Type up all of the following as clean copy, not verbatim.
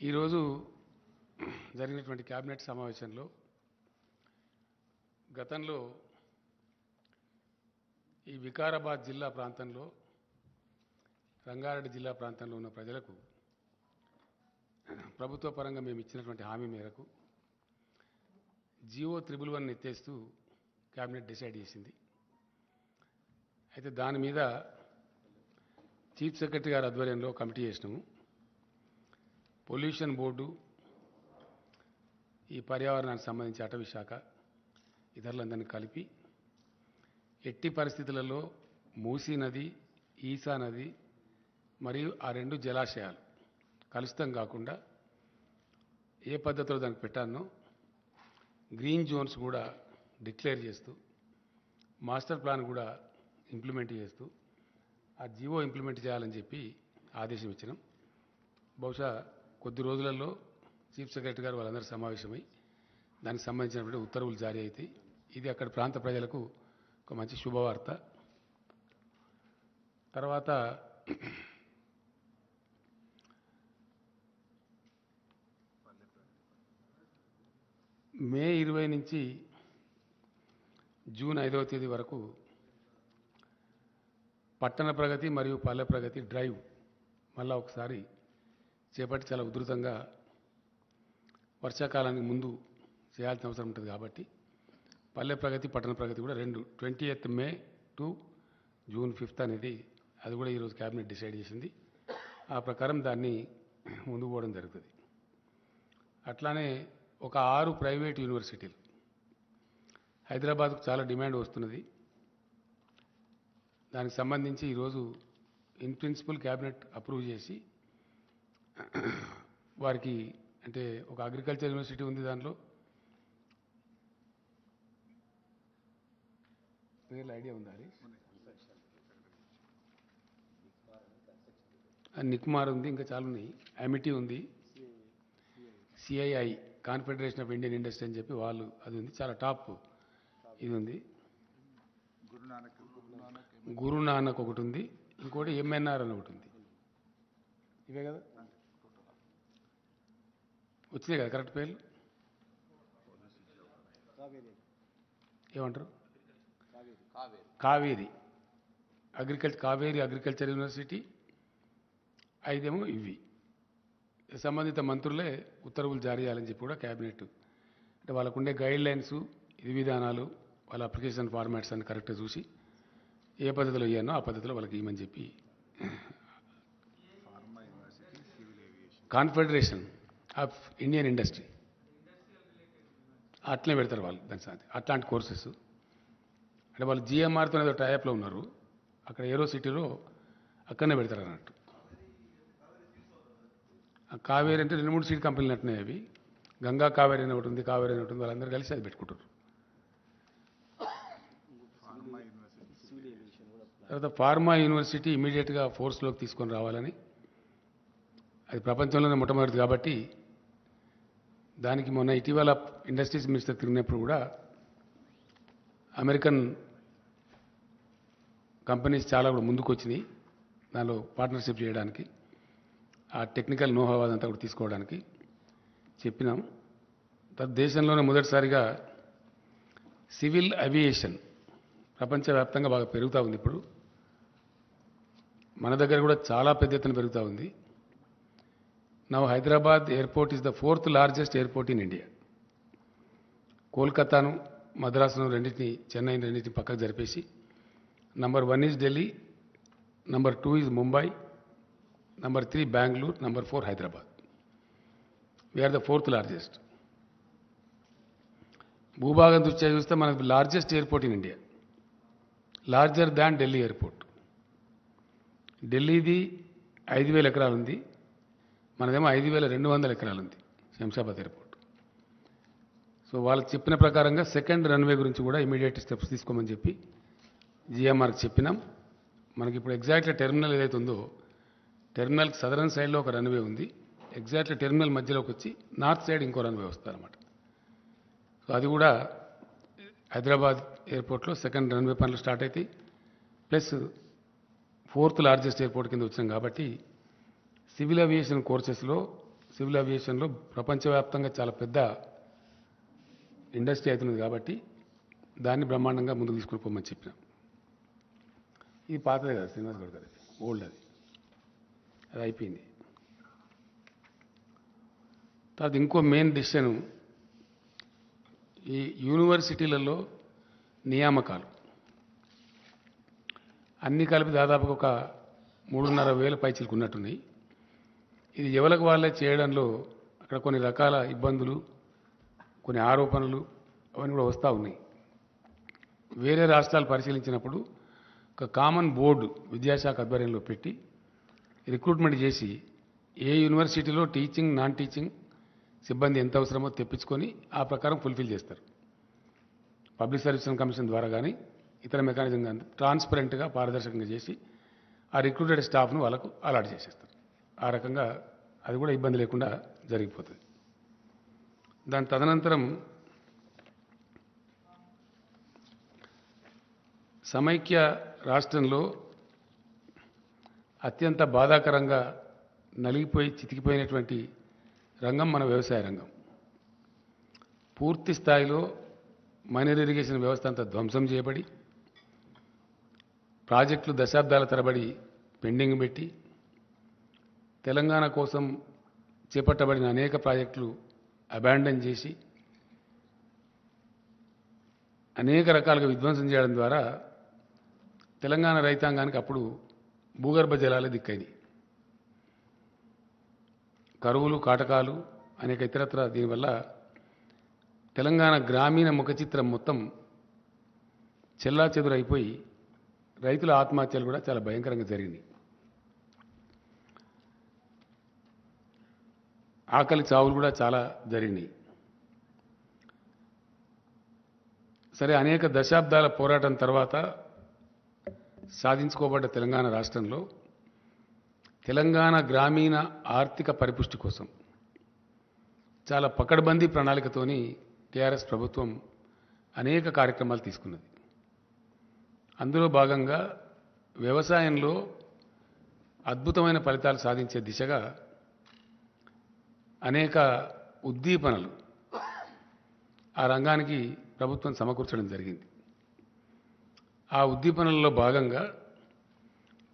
ఈరోజు జరిగినటువంటి కేబినెట్ సమావేశంలో గతంలో ఈ వికారాబాద్ జిల్లా ప్రాంతంలో రంగారెడ్డి జిల్లా ప్రాంతంలో ఉన్న ప్రజలకు ప్రభుత్వ పరంగా మేము ఇచ్చినటువంటి హామీ మేరకు జియో 111 ఎత్తేస్తూ కేబినెట్ డిసైడ్ చేసింది. అయితే దాని మీద చీఫ్ సెక్రటరీ గారి ఆధ్వర్యంలో కమిటీ చేసినాము. పొల్యూషన్ బోర్డు, ఈ పర్యావరణానికి సంబంధించి అటవీ శాఖ ఇతరులందరినీ కలిపి ఎట్టి పరిస్థితులలో మూసీ నది, ఈసా నది మరియు ఆ రెండు జలాశయాలు కలుషితం కాకుండా ఏ పద్ధతిలో దానికి పెట్టానో గ్రీన్ జోన్స్ కూడా డిక్లేర్ చేస్తూ మాస్టర్ ప్లాన్ కూడా ఇంప్లిమెంట్ చేస్తూ ఆ జియో ఇంప్లిమెంట్ చేయాలని చెప్పి ఆదేశం ఇచ్చినాం. బహుశా కొద్ది రోజులలో చీఫ్ సెక్రటరీ గారు వాళ్ళందరూ సమావేశమై దానికి సంబంధించినటువంటి ఉత్తర్వులు జారీ అవుతాయి. ఇది అక్కడ ప్రాంత ప్రజలకు ఒక మంచి శుభవార్త. తర్వాత మే 20 నుంచి జూన్ 5వ తేదీ వరకు పట్టణ ప్రగతి మరియు పల్లె ప్రగతి డ్రైవ్ మళ్ళా ఒకసారి చేపట్టి చాలా ఉధృతంగా వర్షాకాలానికి ముందు చేయాల్సిన అవసరం ఉంటుంది కాబట్టి పల్లె ప్రగతి పట్టణ ప్రగతి కూడా 20th May to June 5th అనేది అది కూడా ఈరోజు కేబినెట్ డిసైడ్ చేసింది. ఆ ప్రకారం దాన్ని ముందుకు పోవడం జరుగుతుంది. అట్లానే ఒక 6 ప్రైవేట్ యూనివర్సిటీలు హైదరాబాద్కు చాలా డిమాండ్ వస్తున్నది. దానికి సంబంధించి ఈరోజు ఇన్ ప్రిన్సిపల్ క్యాబినెట్ అప్రూవ్ చేసి వారికి అంటే ఒక అగ్రికల్చర్ యూనివర్సిటీ ఉంది, దాంట్లో పేర్లు ఐడియా ఉందా? నిక్మార్ ఉంది, ఇంకా చాలా ఉన్నాయి. అమిటీ ఉంది, CII confederation of Indian industry అని చెప్పి వాళ్ళు అది ఉంది, చాలా టాప్ ఇది ఉంది. గురునానక్ ఒకటి ఉంది, ఇంకోటి ఎంఎన్ఆర్ అని ఒకటి ఉంది. ఇవే కదా వచ్చినాయి కదా కరెక్ట్ పేర్లు? ఏమంటారు? Kaveri Kaveri agriculture university. 5 ఏమో ఇవి. సంబంధిత మంత్రులే ఉత్తర్వులు జారీ చేయాలని చెప్పి కూడా క్యాబినెట్ అంటే వాళ్ళకు ఉండే గైడ్ లైన్స్, విధి విధానాలు, వాళ్ళ అప్లికేషన్ ఫార్మాట్స్ అన్ని కరెక్ట్గా చూసి ఏ పద్ధతిలో ఇవ్వనో ఆ పద్ధతిలో వాళ్ళకి ఇవ్వమని చెప్పి కాన్ఫెడరేషన్ ఆఫ్ ఇండియన్ ఇండస్ట్రీ అట్లనే పెడతారు వాళ్ళు. దాని సాధ్యం అట్లాంటి కోర్సెస్ అంటే వాళ్ళు జిఎంఆర్తో ఏదో టైప్లో ఉన్నారు, అక్కడ ఏరో సిటీలో అక్కడనే పెడతారు అన్నట్టు. కావేరి అంటే 2-3 సీడ్ కంపెనీలు అంటున్నాయి. అవి గంగా కావేరి అని ఒకటి ఉంది, కావేరి అని ఒకటి ఉంది, వాళ్ళందరూ కలిసి అది పెట్టుకుంటారు. తర్వాత ఫార్మా యూనివర్సిటీ ఇమీడియట్గా ఫోర్స్లోకి తీసుకొని రావాలని, అది ప్రపంచంలోనే మొట్టమొదటిది కాబట్టి దానికి మొన్న ఇటీవల ఇండస్ట్రీస్ మినిస్టర్ తిరిగినప్పుడు కూడా అమెరికన్ కంపెనీస్ చాలా కూడా ముందుకు వచ్చినాయి దానిలో పార్ట్నర్షిప్ చేయడానికి, ఆ టెక్నికల్ నోహా అదంతా కూడా తీసుకోవడానికి చెప్పినాం. దేశంలోనే మొదటిసారిగా సివిల్ అవియేషన్ ప్రపంచవ్యాప్తంగా బాగా పెరుగుతూ ఉంది. ఇప్పుడు మన దగ్గర కూడా చాలా పెద్ద ఎత్తున పెరుగుతూ ఉంది. Now Hyderabad airport is the 4th largest airport in India. కోల్కతాను, మద్రాసును రెండింటిని, చెన్నైని రెండింటిని పక్కకు జరిపేసి number 1 is Delhi, number 2 is Mumbai, number 3 Bengaluru, number 4 Hyderabad. We are the 4th largest. భూభాగం దృష్ట్యా చూస్తే మనకు largest airport in India, larger than Delhi airport. ఢిల్లీది 5,000 ఎకరాలు ఉంది, మనదేమో 5,200 ఎకరాలు ఉంది శంషాబాద్ ఎయిర్పోర్ట్. సో వాళ్ళకి చెప్పిన ప్రకారంగా సెకండ్ రన్వే గురించి కూడా ఇమీడియట్ స్టెప్స్ తీసుకోమని చెప్పి జిఎంఆర్కి చెప్పినాం. మనకి ఇప్పుడు ఎగ్జాక్ట్లీ టెర్మినల్ ఏదైతే ఉందో టెర్మినల్కి సదరన్ సైడ్లో ఒక రన్వే ఉంది, ఎగ్జాక్ట్లీ టెర్మినల్ మధ్యలోకి వచ్చి నార్త్ సైడ్ ఇంకో రన్వే వస్తుంది అనమాట. సో అది కూడా హైదరాబాద్ ఎయిర్పోర్ట్లో సెకండ్ రన్వే పనులు స్టార్ట్ అవుతాయి. ప్లస్ 4th లార్జెస్ట్ ఎయిర్పోర్ట్ కింద వచ్చినాం కాబట్టి సివిల్ అవియేషన్ కోర్సెస్లో సివిల్ ఏవియేషన్లో ప్రపంచవ్యాప్తంగా చాలా పెద్ద ఇండస్ట్రీ అవుతున్నది కాబట్టి దాన్ని బ్రహ్మాండంగా ముందుకు తీసుకుని పోమని చెప్పినాం. ఇది పాతదే కదా శ్రీనివాస్ గౌడ్ గారి ఓల్డ్ అది అయిపోయింది. తర్వాత ఇంకో మెయిన్ డిసిషన్ ఈ యూనివర్సిటీలలో నియామకాలు అన్నీ కలిపి దాదాపుగా ఒక 3,500 పైచీలకు ఉన్నట్టున్నాయి. ఇది ఎవరికి వాళ్ళే చేయడంలో అక్కడ కొన్ని రకాల ఇబ్బందులు, కొన్ని ఆరోపణలు అవన్నీ కూడా వస్తూ ఉన్నాయి. వేరే రాష్ట్రాలు పరిశీలించినప్పుడు ఒక కామన్ బోర్డు విద్యాశాఖ ఆధ్వర్యంలో పెట్టి రిక్రూట్మెంట్ చేసి ఏ యూనివర్సిటీలో టీచింగ్ నాన్ టీచింగ్ సిబ్బంది ఎంత అవసరమో తెప్పించుకొని ఆ ప్రకారం ఫుల్ఫిల్ చేస్తారు. పబ్లిక్ సర్వీస్ కమిషన్ ద్వారా కానీ ఇతర మెకానిజం కానీ ట్రాన్స్పరెంట్గా పారదర్శకంగా చేసి ఆ రిక్రూటెడ్ స్టాఫ్ను వాళ్ళకు అలాట్ చేసేస్తారు. ఆ రకంగా అది కూడా ఇబ్బంది లేకుండా జరిగిపోతుంది. దాని తదనంతరం సమైక్య రాష్ట్రంలో అత్యంత బాధాకరంగా నలిగిపోయి చితికిపోయినటువంటి రంగం మన వ్యవసాయ రంగం. పూర్తి స్థాయిలో మైనర్ ఇరిగేషన్ వ్యవస్థ అంతా ధ్వంసం చేయబడి ప్రాజెక్టులు దశాబ్దాల తరబడి పెండింగ్ పెట్టి తెలంగాణ కోసం చేపట్టబడిన అనేక ప్రాజెక్టులు అబాండన్ చేసి అనేక రకాలుగా విధ్వంసం చేయడం ద్వారా తెలంగాణ రైతాంగానికి అప్పుడు భూగర్భ జలాలే దిక్కైంది. కరువులు, కాటకాలు, అనేక ఇతరత్ర దీనివల్ల తెలంగాణ గ్రామీణ ముఖ చిత్రం మొత్తం చెల్లాచెదురైపోయి రైతుల ఆత్మహత్యలు కూడా చాలా భయంకరంగా జరిగినాయి. ఆకలి చావులు కూడా చాలా జరిగినాయి. సరే, అనేక దశాబ్దాల పోరాటం తర్వాత సాధించుకోబడ్డ తెలంగాణ రాష్ట్రంలో తెలంగాణ గ్రామీణ ఆర్థిక పరిపుష్టి కోసం చాలా పకడ్బందీ ప్రణాళికతోని టీఆర్ఎస్ ప్రభుత్వం అనేక కార్యక్రమాలు తీసుకున్నది. అందులో భాగంగా వ్యవసాయంలో అద్భుతమైన ఫలితాలు సాధించే దిశగా అనేక ఉద్దీపనలు ఆ రంగానికి ప్రభుత్వం సమకూర్చడం జరిగింది. ఆ ఉద్దీపనలలో భాగంగా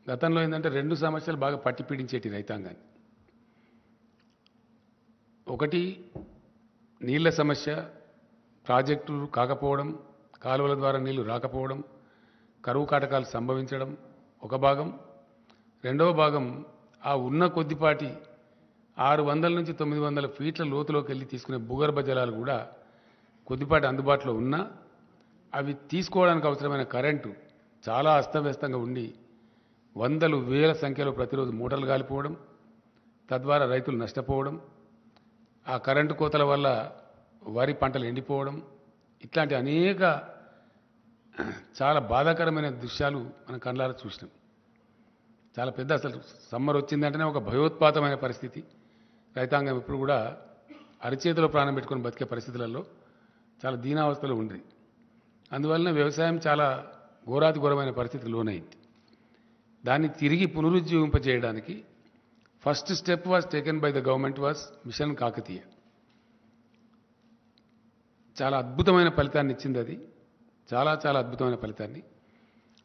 గతంలో ఏంటంటే 2 సమస్యలు బాగా పట్టి పీడించేటి రైతాంగాన్ని. ఒకటి నీళ్ల సమస్య, ప్రాజెక్టులు కాకపోవడం, కాలువల ద్వారా నీళ్లు రాకపోవడం, కరువు కాటకాలు సంభవించడం ఒక భాగం. రెండవ భాగం ఆ ఉన్న కొద్దిపాటి 600 నుంచి 900 ఫీట్ల లోతులోకి వెళ్ళి తీసుకునే భూగర్భ జలాలు కూడా కొద్దిపాటి అందుబాటులో ఉన్నా అవి తీసుకోవడానికి అవసరమైన కరెంటు చాలా అస్తవ్యస్తంగా ఉండి వందలు వేల సంఖ్యలో ప్రతిరోజు మూటలు గాలిపోవడం, తద్వారా రైతులు నష్టపోవడం, ఆ కరెంటు కోతల వల్ల వరి పంటలు ఎండిపోవడం, ఇట్లాంటి అనేక చాలా బాధాకరమైన దృశ్యాలు మనం కళ్ళారా చూసినాం. చాలా పెద్ద, అసలు సమ్మర్ వచ్చిందంటేనే ఒక భయోత్పాతమైన పరిస్థితి. రైతాంగం ఇప్పుడు కూడా అరిచేతిలో ప్రాణం పెట్టుకొని బతికే పరిస్థితులలో చాలా దీనావస్థలో ఉంది. అందువలన వ్యవసాయం చాలా ఘోరాతి ఘోరమైన పరిస్థితికి లోనైంది. దాన్ని తిరిగి పునరుజ్జీవింపజేయడానికి first step was taken by the government was mission Kakatiya. చాలా అద్భుతమైన ఫలితాన్ని ఇచ్చింది అది, చాలా చాలా అద్భుతమైన ఫలితాన్ని.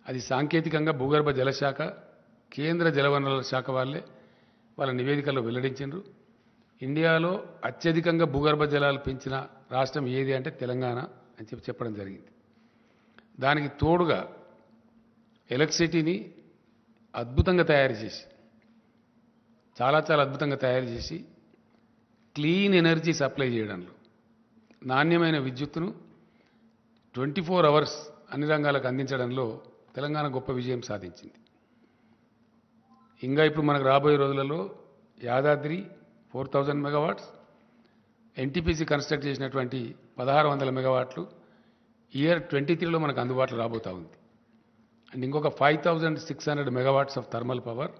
అది సాంకేతికంగా భూగర్భ జలశాఖ, కేంద్ర జలవనరుల శాఖ వాళ్ళ నివేదికల్లో వెల్లడించారు. ఇండియాలో అత్యధికంగా భూగర్భ జలాలు పెంచిన రాష్ట్రం ఏది అంటే తెలంగాణ అని చెప్పడం జరిగింది. దానికి తోడుగా ఎలక్ట్రిసిటీని అద్భుతంగా తయారు చేసి, చాలా చాలా అద్భుతంగా తయారు చేసి క్లీన్ ఎనర్జీ సప్లై చేయడంలో, నాణ్యమైన విద్యుత్తును 24 అవర్స్ అన్ని రంగాలకు అందించడంలో తెలంగాణ గొప్ప విజయం సాధించింది. ఇంకా ఇప్పుడు మనకు రాబోయే రోజులలో యాదాద్రి 4000 మెగావాట్స్, ఎన్టీపీసీ కన్స్ట్రక్ట్ చేసినటువంటి 1600 మెగావాట్లు ఇయర్ 23లో మనకు అందుబాటులో రాబోతూ ఉంది. అండ్ ఇంకొక 5600 మెగావాట్స్ ఆఫ్ థర్మల్ పవర్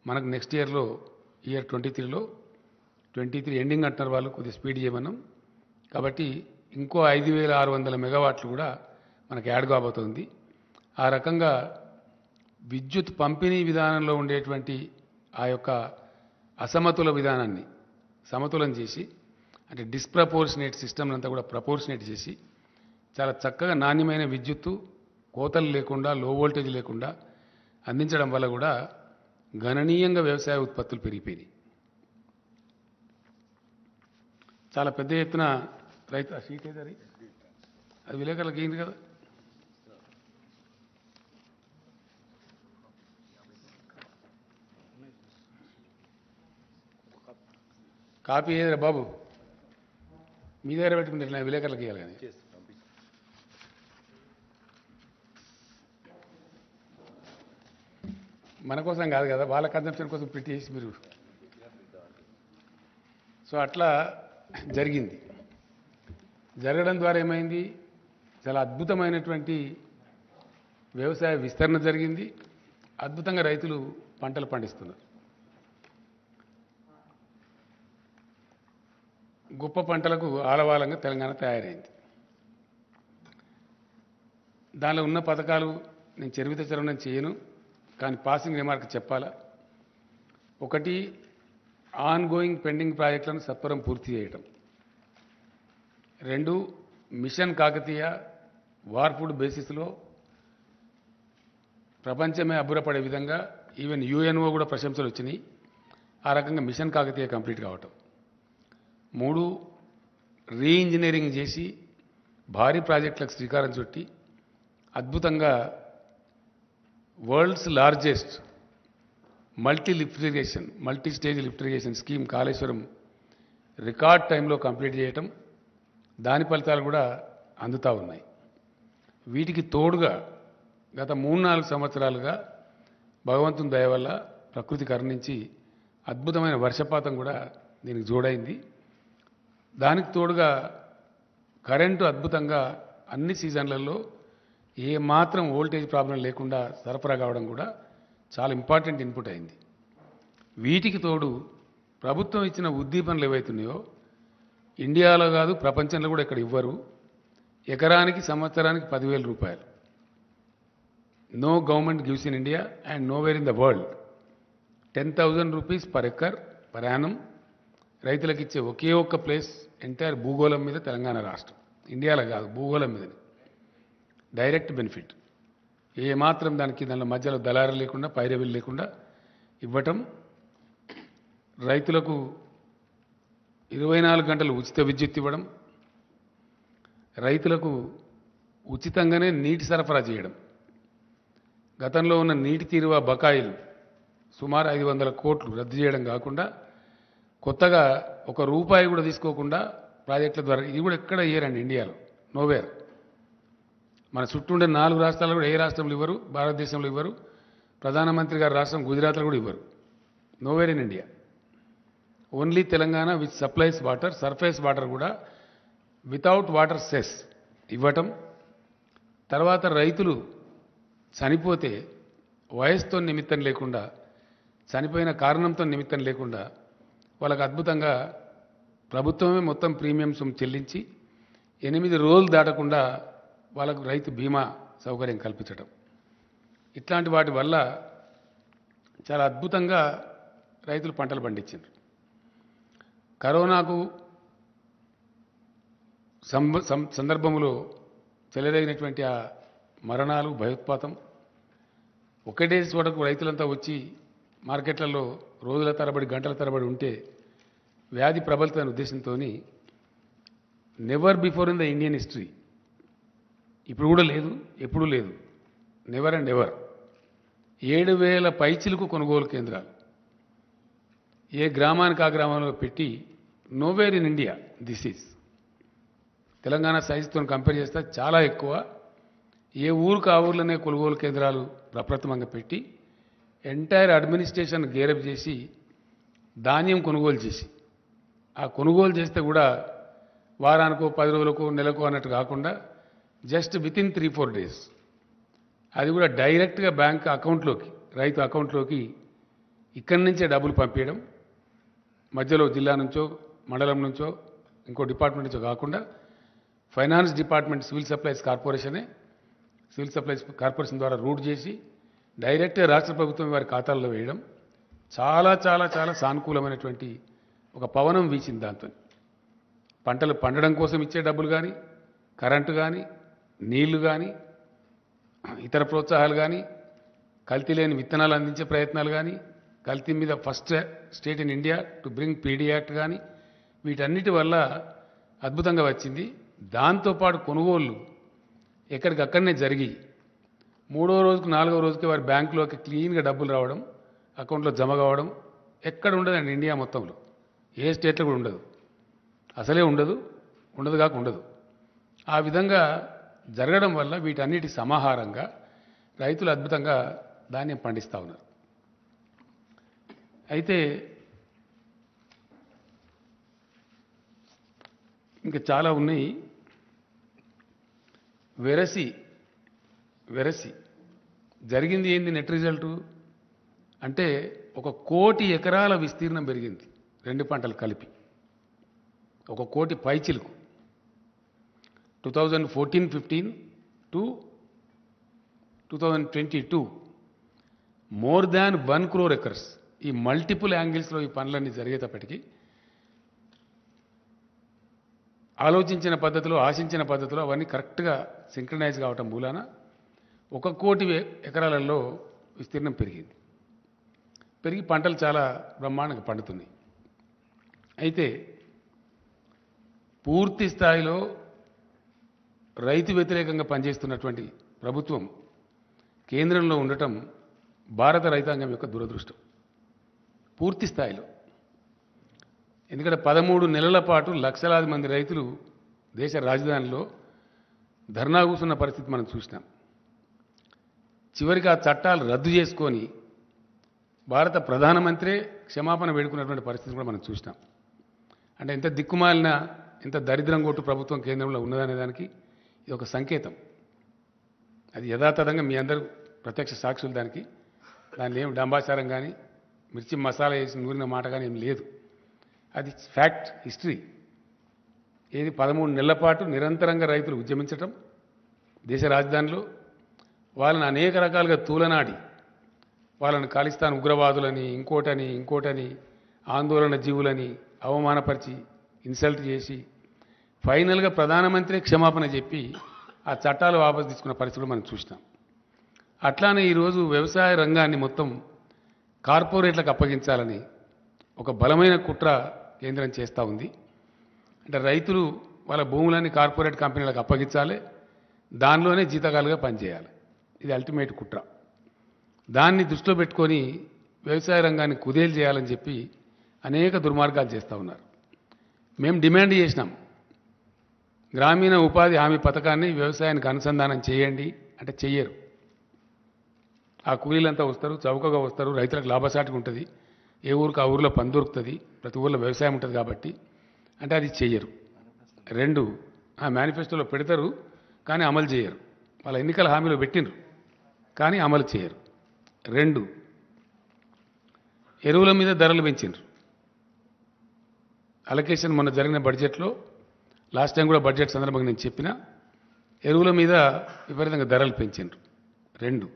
మనకు నెక్స్ట్ ఇయర్లో, ఇయర్ 23లో, 23 ఎండింగ్ అంటున్నారు వాళ్ళు, కొద్దిగా స్పీడ్ చేయమన్నాం కాబట్టి ఇంకో 5600 మెగావాట్లు కూడా మనకు యాడ్ కాబోతుంది. ఆ రకంగా విద్యుత్ పంపిణీ విధానంలో ఉండేటువంటి ఆ యొక్క అసమతుల విధానాన్ని సమతులం చేసి అంటే డిస్ప్రపోర్షనేట్ సిస్టమ్ అంతా కూడా ప్రపోర్షనేట్ చేసి చాలా చక్కగా నాణ్యమైన విద్యుత్తు కోతలు లేకుండా లో వోల్టేజ్ లేకుండా అందించడం వల్ల కూడా గణనీయంగా వ్యవసాయ ఉత్పత్తులు పెరిగిపోయినాయి. చాలా పెద్ద ఎత్తున రైతు ఆ షీట్ ఏదది అది విలేకరులకు ఏంటి కదా కాపీ ఏదిరా బాబు మీ దగ్గర పెట్టుకుంటే విలేకరులకు ఇవ్వాలి కానీ మన కోసం కాదు కదా వాళ్ళ కన్సంప్షన్ కోసం ప్రింట్ చేసి మీరు సో అట్లా జరిగింది. జరగడం ద్వారా ఏమైంది చాలా అద్భుతమైనటువంటి వ్యవసాయ విస్తరణ జరిగింది. అద్భుతంగా రైతులు పంటలు పండిస్తున్నారు. గొప్ప పంటలకు ఆలవాలంగా తెలంగాణ తయారైంది. దానిలో ఉన్న పథకాలు నేను చరివిత చరవణం చేయను, కానీ పాసింగ్ రిమార్క్ చెప్పాలా. ఒకటి, ఆన్ గోయింగ్ పెండింగ్ ప్రాజెక్టులను సత్వరం పూర్తి చేయటం. 2, మిషన్ కాకతీయ వార్పుడ్ బేసిస్లో ప్రపంచమే అబ్బురపడే విధంగా ఈవెన్ యుఎన్ఓ కూడా ప్రశంసలు వచ్చినాయి. ఆ రకంగా మిషన్ కాకతీయ కంప్లీట్ కావటం. 3, రీఇంజనీరింగ్ చేసి భారీ ప్రాజెక్టులకు శ్రీకారం చుట్టి అద్భుతంగా world's largest multi stage lift irrigation scheme Kaleshwaram record టైంలో కంప్లీట్ చేయటం, దాని ఫలితాలు కూడా అందుతూ ఉన్నాయి. వీటికి తోడుగా గత 3-4 సంవత్సరాలుగా భగవంతుని దయ వల్ల ప్రకృతి కరుణించి అద్భుతమైన వర్షపాతం కూడా దీనికి జోడైంది. దానికి తోడుగా కరెంటు అద్భుతంగా అన్ని సీజన్లలో ఏ మాత్రం వోల్టేజ్ ప్రాబ్లం లేకుండా సరఫరా కావడం కూడా చాలా ఇంపార్టెంట్ ఇన్పుట్ అయింది. వీటికి తోడు ప్రభుత్వం ఇచ్చిన ఉద్దీపనలు ఏవైతున్నాయో ఇండియాలో కాదు ప్రపంచంలో కూడా ఇక్కడ ఇవ్వరు. ఎకరానికి సంవత్సరానికి 10,000 రూపాయలు. No government gives in India and nowhere in the world 10,000 rupees per acre per annum రైతులకు ఇచ్చే ఒకే ఒక్క ప్లేస్ ఎంటైర్ భూగోళం మీద తెలంగాణ రాష్ట్రం. ఇండియాలో కాదు, భూగోళం మీద డైరెక్ట్ బెనిఫిట్. ఏ మాత్రం దానిలో మధ్యలో దళారు లేకుండా పైరవీలు లేకుండా ఇవ్వటం, రైతులకు 24 గంటలు ఉచిత విద్యుత్ ఇవ్వడం, రైతులకు ఉచితంగానే నీటి సరఫరా చేయడం. గతంలో ఉన్న నీటి తీరువ బకాయిలు సుమారు 500 కోట్లు రద్దు చేయడం కాకుండా కొత్తగా ₹1 కూడా తీసుకోకుండా ప్రాజెక్టుల ద్వారా, ఇది కూడా ఎక్కడ ఇయ్యరండి ఇండియాలో, నోవేర్. మన చుట్టూ ఉండే 4 రాష్ట్రాలు కూడా ఏ రాష్ట్రంలో ఇవ్వరు, భారతదేశంలో ఇవ్వరు. ప్రధానమంత్రి గారి రాష్ట్రం గుజరాత్లో కూడా ఇవ్వరు. Nowhere in India. Only Telangana which supplies water, surface water కూడా వితౌట్ వాటర్ సెస్ ఇవ్వటం. తర్వాత రైతులు చనిపోతే వయసుతో నిమిత్తం లేకుండా, చనిపోయిన కారణంతో నిమిత్తం లేకుండా వాళ్ళకు అద్భుతంగా ప్రభుత్వమే మొత్తం ప్రీమియం సొమ్ము చెల్లించి 8 రోజులు దాటకుండా వాళ్ళకు రైతు బీమా సౌకర్యం కల్పించడం. ఇట్లాంటి వాటి వల్ల చాలా అద్భుతంగా రైతులు పంటలు పండించారు. కరోనాకు సందర్భంలో చెలరేగినటువంటి ఆ మరణాలు, భయోత్పాతం, ఒకటే చోటకు రైతులంతా వచ్చి మార్కెట్లలో రోజుల తరబడి గంటల తరబడి ఉంటే వ్యాధి ప్రబలుతున్న ఉద్దేశంతో never before in the Indian history, ఇప్పుడు కూడా లేదు, ఎప్పుడూ లేదు, నెవర్ అండ్ ఎవర్ 7,000 పైచిలకు కొనుగోలు కేంద్రాలు ఏ గ్రామానికి ఆ గ్రామంలో పెట్టి, nowhere in India this is. Telangana సైజుతో కంపేర్ చేస్తే చాలా ఎక్కువ. ఏ ఊరికి ఆ ఊర్లోనే కొనుగోలు కేంద్రాలు ప్రప్రథమంగా పెట్టి ఎంటైర్ అడ్మినిస్ట్రేషన్ గేరప్ చేసి ధాన్యం కొనుగోలు చేసి, ఆ కొనుగోలు చేస్తే కూడా వారానికో 10 రోజులకో నెలకో అన్నట్టు కాకుండా జస్ట్ వితిన్ 3-4 డేస్ అది కూడా డైరెక్ట్గా బ్యాంక్ అకౌంట్లోకి, రైతు అకౌంట్లోకి ఇక్కడి నుంచే డబ్బులు పంపించడం. మధ్యలో జిల్లా నుంచో మండలం నుంచో ఇంకో డిపార్ట్మెంట్ నుంచో కాకుండా finance department civil supplies corporation ద్వారా రూట్ చేసి డైరెక్ట్గా రాష్ట్ర ప్రభుత్వం వారి ఖాతాల్లో వేయడం చాలా చాలా చాలా సానుకూలమైనటువంటి ఒక పవనం వీచింది దాంతో. పంటలు పండడం కోసం ఇచ్చే డబ్బులు కానీ, కరెంటు కానీ, నీళ్లు కానీ, ఇతర ప్రోత్సాహాలు కానీ, కల్తీ లేని విత్తనాలు అందించే ప్రయత్నాలు కానీ, కల్తీ మీద first state in India to bring PD act కానీ, వీటన్నిటి వల్ల అద్భుతంగా వచ్చింది. దాంతోపాటు కొనుగోళ్ళు ఎక్కడికక్కడనే జరిగి 3వ రోజుకు 4వ రోజుకి వారి బ్యాంకులోకి క్లీన్గా డబ్బులు రావడం, అకౌంట్లో జమ కావడం ఎక్కడ ఉండదండి ఇండియా మొత్తంలో. ఏ స్టేట్లో కూడా ఉండదు, అసలే ఉండదు, ఉండదు కాక ఉండదు. ఆ విధంగా జరగడం వల్ల వీటన్నిటి సమాహారంగా రైతులు అద్భుతంగా ధాన్యం పండిస్తూ ఉన్నారు. అయితే ఇంకా చాలా ఉన్నాయి. వెరసి జరిగింది ఏంది నెట్ రిజల్టు అంటే 1 కోటి ఎకరాల విస్తీర్ణం పెరిగింది, 2 పంటలు కలిపి 1 కోటి పైచిలుకు. 2014-15 to 2022 more than 1 crore acres. ఈ మల్టిపుల్ యాంగిల్స్లో ఈ పనులన్నీ జరిగేటప్పటికీ ఆలోచించిన పద్ధతిలో, ఆశించిన పద్ధతిలో అవన్నీ కరెక్ట్గా సింక్రనైజ్ కావటం మూలాన 1 కోటి ఎకరాలలో విస్తీర్ణం పెరిగింది. పెరిగి పంటలు చాలా బ్రహ్మాండంగా పండుతున్నాయి. అయితే పూర్తి స్థాయిలో రైతు వ్యతిరేకంగా పనిచేస్తున్నటువంటి ప్రభుత్వం కేంద్రంలో ఉండటం భారత రైతాంగం యొక్క దురదృష్టం పూర్తి స్థాయిలో. ఎందుకంటే 13 నెలల పాటు లక్షలాది మంది రైతులు దేశ రాజధానిలో ధర్నా కూర్చున్న పరిస్థితి మనం చూసినాం. చివరికి ఆ చట్టాలు రద్దు చేసుకొని భారత ప్రధానమంత్రే క్షమాపణ వేడుకున్నటువంటి పరిస్థితి కూడా మనం చూసినాం. అంటే ఎంత దిక్కుమాలిన, ఎంత దరిద్రం కొట్టు ప్రభుత్వం కేంద్రంలో ఉన్నదనే దానికి ఇది ఒక సంకేతం. అది యథాతథంగా మీ అందరూ ప్రత్యక్ష సాక్షులు దానికి. దానిలో ఏం డంబాచారం కానీ, మిర్చి మసాలా వేసి నూరిన మాట కానీ ఏం లేదు. అది ఫ్యాక్ట్, హిస్టరీ. ఏది 13 నెలల పాటు నిరంతరంగా రైతులు ఉద్యమించటం దేశ రాజధానిలో, వాళ్ళని అనేక రకాలుగా తూలనాడి వాళ్ళని ఖాళిస్తాన్ ఉగ్రవాదులని, ఇంకోటని ఆందోళన జీవులని అవమానపరిచి ఇన్సల్ట్ చేసి ఫైనల్గా ప్రధానమంత్రి క్షమాపణ చెప్పి ఆ చట్టాలు వాపసు తీసుకున్న పరిస్థితులు మనం చూసినాం. అట్లానే ఈరోజు వ్యవసాయ రంగాన్ని మొత్తం కార్పొరేట్లకు అప్పగించాలని ఒక బలమైన కుట్ర కేంద్రం చేస్తూ ఉంది. అంటే రైతులు వాళ్ళ భూములన్నీ కార్పొరేట్ కంపెనీలకు అప్పగించాలి, దానిలోనే జీతకాలుగా పనిచేయాలి. ఇది అల్టిమేట్ కుట్ర. దాన్ని దృష్టిలో పెట్టుకొని వ్యవసాయ రంగాన్ని కుదేలు చేయాలని చెప్పి అనేక దుర్మార్గాలు చేస్తూ ఉన్నారు. మేము డిమాండ్ చేసినాం, గ్రామీణ ఉపాధి హామీ పథకాన్ని వ్యవసాయానికి అనుసంధానం చేయండి అంటే చెయ్యరు. ఆ కూలీలంతా వస్తారు, చౌకగా వస్తారు, రైతులకు లాభసాటిగా ఉంటుంది, ఏ ఊరికి ఆ ఊరిలో పని దొరుకుతుంది, ప్రతి ఊరిలో వ్యవసాయం ఉంటుంది కాబట్టి అంటే అది చెయ్యరు. 2 ఆ మేనిఫెస్టోలో పెడతారు కానీ అమలు చేయరు. వాళ్ళ ఎన్నికల హామీలో పెట్టినరు కానీ అమలు చేయరు. 2 ఎరువుల మీద ధరలు పెంచిండ్రు. అలొకేషన్ మొన్న జరిగిన బడ్జెట్లో, లాస్ట్ టైం కూడా బడ్జెట్ సందర్భంగా నేను చెప్పిన, ఎరువుల మీద విపరీతంగా ధరలు పెంచిండ్రు. 2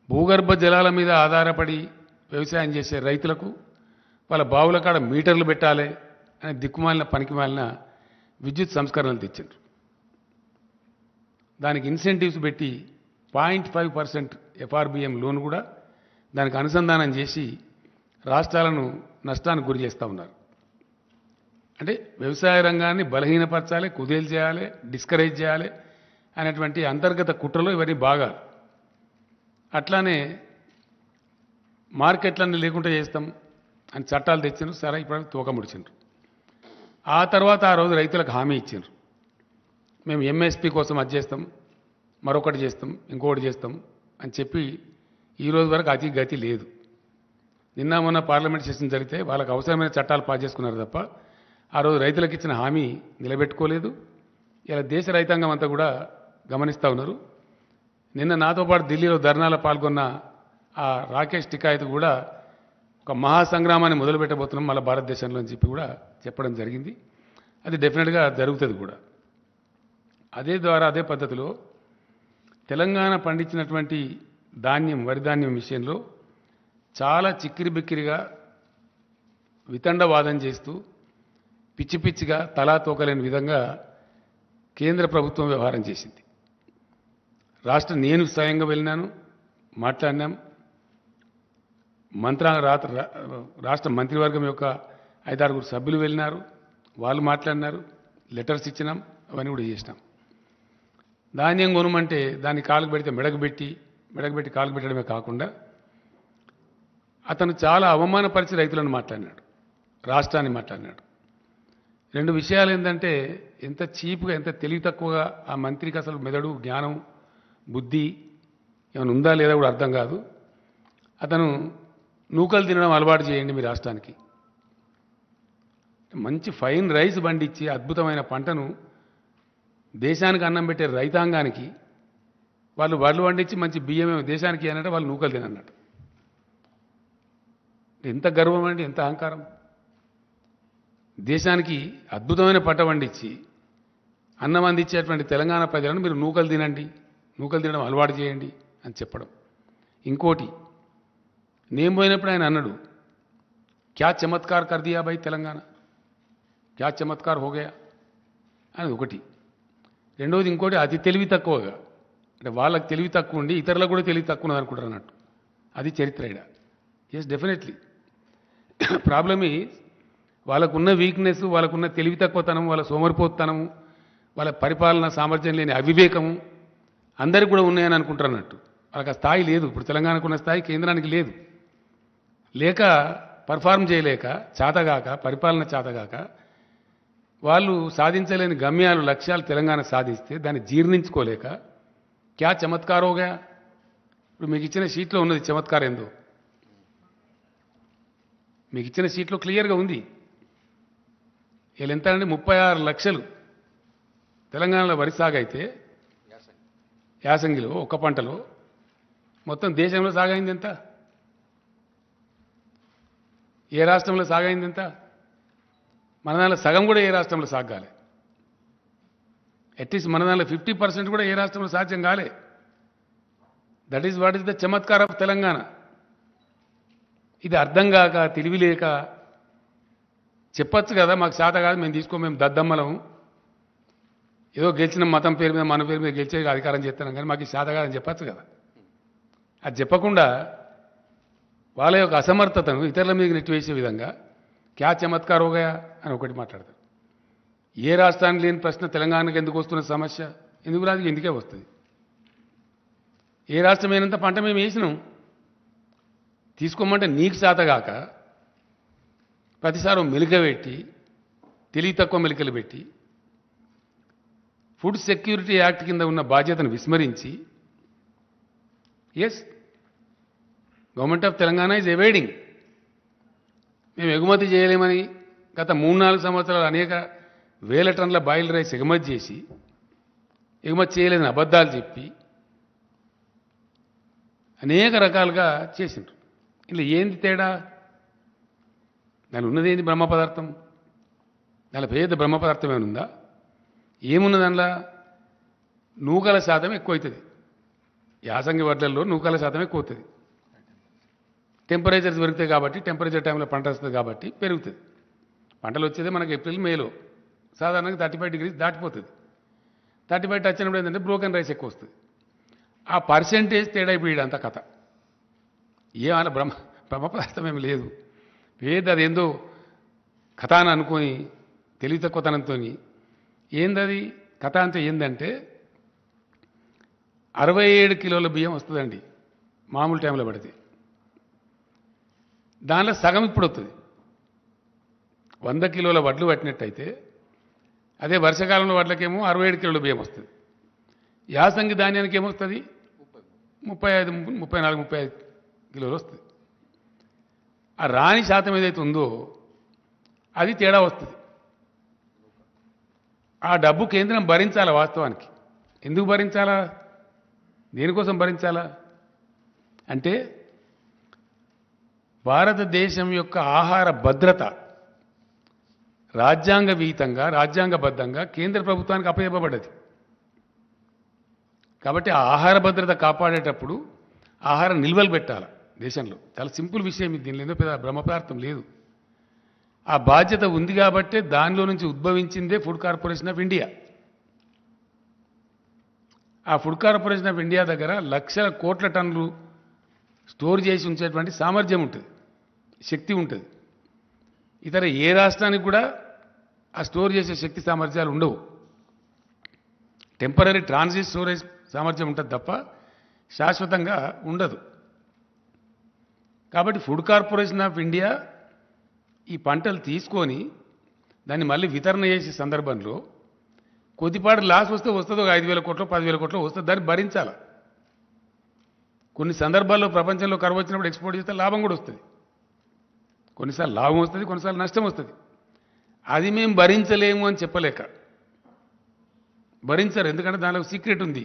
భూగర్భ జలాల మీద ఆధారపడి వ్యవసాయం చేసే రైతులకు వాళ్ళ బావుల కాడ మీటర్లు పెట్టాలి అనే దిక్కుమాలిన పనికిమాలిన విద్యుత్ సంస్కరణలు తెచ్చిండ్రు. దానికి ఇన్సెంటివ్స్ పెట్టి 0.5% FRBM లోన్ కూడా దానికి అనుసంధానం చేసి రాష్ట్రాలను నష్టానికి గురి చేస్తూ ఉన్నారు. అంటే వ్యవసాయ రంగాన్ని బలహీనపరచాలి, కుదేలు చేయాలి, డిస్కరేజ్ చేయాలి అనేటువంటి అంతర్గత కుట్రలో ఇవన్నీ భాగాలు. అట్లానే మార్కెట్లన్నీ లేకుండా చేస్తాం అని చట్టాలు తెచ్చిండ్రు. సరే, ఇప్పుడు తోక ముడిచిండ్రు. ఆ తర్వాత ఆ రోజు రైతులకు హామీ ఇచ్చిండ్రు, మేము MSP కోసం అది చేస్తాం, మరొకటి చేస్తాం, ఇంకొకటి చేస్తాం అని చెప్పి ఈ రోజు వరకు అతి గతి లేదు. నిన్న మొన్న పార్లమెంట్ సెషన్ జరిగితే వాళ్ళకి అవసరమైన చట్టాలు పాస్ చేసుకున్నారు తప్ప ఆ రోజు రైతులకు ఇచ్చిన హామీ నిలబెట్టుకోలేదు. ఇలా దేశ రైతాంగం అంతా కూడా గమనిస్తూ ఉన్నారు. నిన్న నాతో పాటు ఢిల్లీలో ధర్నాలో పాల్గొన్న ఆ రాకేష్ టికాయత్ కూడా ఒక మహాసంగ్రామాన్ని మొదలుపెట్టబోతున్నాం మళ్ళీ భారతదేశంలో అని చెప్పి కూడా చెప్పడం జరిగింది. అది డెఫినెట్గా జరుగుతుంది కూడా. అదే పద్ధతిలో తెలంగాణ పండించినటువంటి ధాన్యం, వరి ధాన్యం విషయంలో చాలా చిక్కిరి బిక్కిరిగా వితండవాదం చేస్తూ పిచ్చి పిచ్చిగా తలా తోకలేని విధంగా కేంద్ర ప్రభుత్వం వ్యవహారం చేసింది. నేను స్వయంగా వెళ్ళినాను, మాట్లాడినాం. రాష్ట్ర మంత్రివర్గం యొక్క 5-6 సభ్యులు వెళ్ళినారు, వాళ్ళు మాట్లాడినారు, లెటర్స్ ఇచ్చినాం, అవన్నీ కూడా చేసినాం. ధాన్యం కొనమంటే దాన్ని కాలుకు పెడితే మెడకు పెట్టి కాలుకు పెట్టడమే కాకుండా అతను చాలా అవమానపరిచి రైతులను మాట్లాడినాడు, రాష్ట్రాన్ని మాట్లాడినాడు. 2 విషయాలు ఏంటంటే ఎంత చీప్గా, ఎంత తెలివి తక్కువగా ఆ మంత్రికి అసలు మెదడు, జ్ఞానం, బుద్ధి ఏమైనా ఉందా లేదా కూడా అర్థం కాదు. అతను నూకలు తినడం అలవాటు చేయండి మీ రాష్ట్రానికి. మంచి ఫైన్ రైస్ పండించి అద్భుతమైన పంటను దేశానికి అన్నం పెట్టే రైతాంగానికి వాళ్ళు వడ్లు పండించి మంచి బియ్యమే దేశానికి అన్నట్టు వాళ్ళు నూకలు తినన్నట్టు. ఎంత గర్వం అండి, ఎంత అహంకారం. దేశానికి అద్భుతమైన పంట పండించి అన్నం అందించేటువంటి తెలంగాణ ప్రజలను మీరు నూకలు తినండి, నూకలు తినడం అలవాటు చేయండి అని చెప్పడం. ఇంకోటి, నేను పోయినప్పుడు ఆయన అన్నాడు, క్యా చమత్కార్ కర్ దియా భాయ్ తెలంగాణ, క్యా చమత్కార్ హో గయా అని ఒకటి. రెండవది ఇంకోటి, అతి తెలివి తక్కువగా, అంటే వాళ్ళకి తెలివి తక్కువ ఉండి ఇతరులకు కూడా తెలివి తక్కువ ఉన్నది అనుకుంటారు అన్నట్టు. అది చరిత్ర ఇడ. Yes, definitely. ప్రాబ్లమ్ ఈజ్ వాళ్ళకున్న వీక్నెస్, వాళ్ళకున్న తెలివి తక్కువతనం, వాళ్ళ సోమరిపోతనము, వాళ్ళ పరిపాలన సామర్థ్యం లేని అవివేకము అందరికీ కూడా ఉన్నాయని అనుకుంటారు అన్నట్టు. వాళ్ళకి ఆ స్థాయి లేదు. ఇప్పుడు తెలంగాణకు ఉన్న స్థాయి కేంద్రానికి లేదు. లేక పర్ఫార్మ్ చేయలేక, చేతగాక, పరిపాలన చేతగాక వాళ్ళు సాధించలేని గమ్యాలు, లక్ష్యాలు తెలంగాణ సాధిస్తే దాన్ని జీర్ణించుకోలేక క్యా చమత్కారోగా. ఇప్పుడు మీకు ఇచ్చిన షీట్లో ఉన్నది చమత్కారం ఏందో, మీకు ఇచ్చిన షీట్లో క్లియర్గా ఉంది. వీళ్ళు ఎంత అంటే 36 లక్షలు తెలంగాణలో వరి సాగైతే యాసంగిలో ఒక్క పంటలో మొత్తం దేశంలో సాగైంది ఎంత? ఏ రాష్ట్రంలో సాగైంది ఎంత? మన దానిలో సగం కూడా ఏ రాష్ట్రంలో సాగాలి. అట్లీస్ట్ మన దానిలో 50% కూడా ఏ రాష్ట్రంలో సాధ్యం కాలే. That is what is the Chamatkar of Telangana. ఇది అర్థం కాక, తెలివి లేక చెప్పచ్చు కదా, మాకు శాత కాదు, మేము దద్దమ్మలం, ఏదో గెలిచిన మతం పేరు మీద, మన పేరు మీద గెలిచే అధికారం చేస్తున్నాం, కానీ మాకు శాత కాదని చెప్పచ్చు కదా. అది చెప్పకుండా వాళ్ళ యొక్క అసమర్థతను ఇతరుల మీద నెట్టివేసే విధంగా క్యా చమత్కారోగా అని ఒకటి మాట్లాడతారు. ఏ రాష్ట్రానికి లేని ప్రశ్న తెలంగాణకు ఎందుకు వస్తున్న సమస్య? ఎందుకు రాదు? ఎందుకే వస్తుంది. ఏ రాష్ట్రమైనంత పంట మేము వేసినాం, తీసుకోమంటే నీకు శాతగాక ప్రతిసారి మెలిక పెట్టి, తెలివి తక్కువ మెలికలు పెట్టి, ఫుడ్ సెక్యూరిటీ యాక్ట్ కింద ఉన్న బాధ్యతను విస్మరించి, yes, government of Telangana is avoiding. మేము ఎగుమతి చేయలేమని గత 3-4 సంవత్సరాలు అనేక వేల టన్నుల బాయిల్ రైస్ ఎగుమతి చేసి, ఎగుమతి చేయలేదని అబద్ధాలు చెప్పి అనేక రకాలుగా చేసిండ్రు. ఇలా ఏంది తేడా? దాని ఉన్నది ఏంది? బ్రహ్మ పదార్థం. దానిలో పేద బ్రహ్మ పదార్థం ఏమైనా ఉందా? ఏమున్నది దానిలో? నూకల శాతం ఎక్కువవుతుంది. యాసంగి వడ్లల్లో నూకల శాతం ఎక్కువ అవుతుంది. టెంపరేచర్స్ పెరుగుతాయి కాబట్టి, టెంపరేచర్ టైంలో పంట వస్తుంది కాబట్టి పెరుగుతుంది. పంటలు వచ్చేది మనకి ఏప్రిల్ మేలో, సాధారణంగా 35 degrees దాటిపోతుంది. 35 టచ్ అయినప్పుడు ఏంటంటే బ్రోకెన్ రైస్ ఎక్కువ వస్తుంది. ఆ పర్సెంటేజ్ తేడా ఇప్పుడు అంత కథ. ఏమైనా బ్రహ్మ పదార్థం ఏమి లేదు. పేద అదేందో కథ అని అనుకొని తెలివి తక్కువతనంతో ఏందది కథ అంటే ఏంటంటే 67 కిలోల బియ్యం వస్తుందండి మామూలు టైంలో పడితే. దానిలో సగం ఇప్పుడు వస్తుంది. 100 కిలోల వడ్లు పట్టినట్టయితే అదే వర్షాకాలంలో వడ్లకేమో 67 కిలోల బియ్యం వస్తుంది. యాసంగి ధాన్యానికి ఏమొస్తుంది? 35, 34, 35 కిలోలు వస్తుంది. ఆ రాణి శాతం ఏదైతే ఉందో అది తేడా వస్తుంది. ఆ డబ్బు కేంద్రం భరించాలా? వాస్తవానికి ఎందుకు భరించాలా? దేనికోసం భరించాలా అంటే భారతదేశం యొక్క ఆహార భద్రత రాజ్యాంగ విహితంగా, రాజ్యాంగబద్ధంగా కేంద్ర ప్రభుత్వానికి అప్పచెప్పబడ్డది. కాబట్టి ఆ ఆహార భద్రత కాపాడేటప్పుడు ఆహార నిల్వలు పెట్టాలి దేశంలో. చాలా సింపుల్ విషయం ఇది. దీనిలో ఏదో పెద్ద బ్రహ్మ పదార్థం లేదు. ఆ బాధ్యత ఉంది కాబట్టే దానిలో నుంచి ఉద్భవించిందే ఫుడ్ కార్పొరేషన్ ఆఫ్ ఇండియా. ఆ ఫుడ్ కార్పొరేషన్ ఆఫ్ ఇండియా దగ్గర లక్షల కోట్ల టన్నులు స్టోర్ చేసి ఉంచేటువంటి సామర్థ్యం ఉంటుంది, శక్తి ఉంటుంది. ఇతర ఏ రాష్ట్రానికి కూడా ఆ స్టోర్ చేసే శక్తి సామర్థ్యాలు ఉండవు. టెంపరీ ట్రాన్సిట్ స్టోరేజ్ సామర్థ్యం ఉంటుంది తప్ప శాశ్వతంగా ఉండదు. కాబట్టి ఫుడ్ కార్పొరేషన్ ఆఫ్ ఇండియా ఈ పంటలు తీసుకొని దాన్ని మళ్ళీ వితరణ చేసే సందర్భంలో కొద్దిపాటి లాస్ వస్తే వస్తుంది, ఒక 5,000 కోట్లు 10,000 కోట్లు వస్తుంది, దాన్ని భరించాలి. కొన్ని సందర్భాల్లో ప్రపంచంలో కరువు వచ్చినప్పుడు ఎక్స్పోర్ట్ చేస్తే లాభం కూడా వస్తుంది. కొన్నిసార్లు లాభం వస్తుంది, కొన్నిసార్లు నష్టం వస్తుంది. అది మేము భరించలేము అని చెప్పలేక భరించరు. ఎందుకంటే దానిలో సీక్రెట్ ఉంది.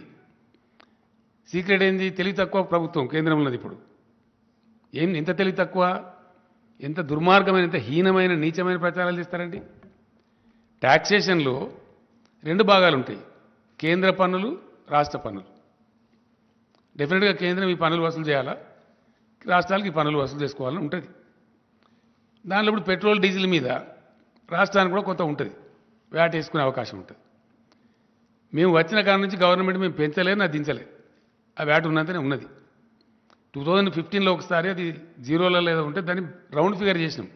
సీక్రెట్ ఏంది? తెలివి తక్కువ ప్రభుత్వం కేంద్రంలోది. ఇప్పుడు ఎంత తెలివి తక్కువ, ఎంత దుర్మార్గమైన, ఎంత హీనమైన నీచమైన ప్రచారాలు చేస్తారండి. ట్యాక్సేషన్లో 2 భాగాలు ఉంటాయి, కేంద్ర పన్నులు, రాష్ట్ర పన్నులు. డెఫినెట్గా కేంద్రం ఈ పన్నులు వసూలు చేయాలా, రాష్ట్రాలకు ఈ పన్నులు వసూలు చేసుకోవాలని ఉంటుంది. దానిలో ఇప్పుడు పెట్రోల్ డీజిల్ మీద రాష్ట్రానికి కూడా కొంత ఉంటుంది, వ్యాట్ వేసుకునే అవకాశం ఉంటుంది. మేము వచ్చిన కారణం నుంచి గవర్నమెంట్ మేము పెంచలేదు, నా దించలే, ఆ వ్యాట్ ఉన్నంతనే ఉన్నది. 2015లో ఒకసారి అది జీరోలలో ఏదో ఉంటే దాన్ని రౌండ్ ఫిగర్ చేసినాం.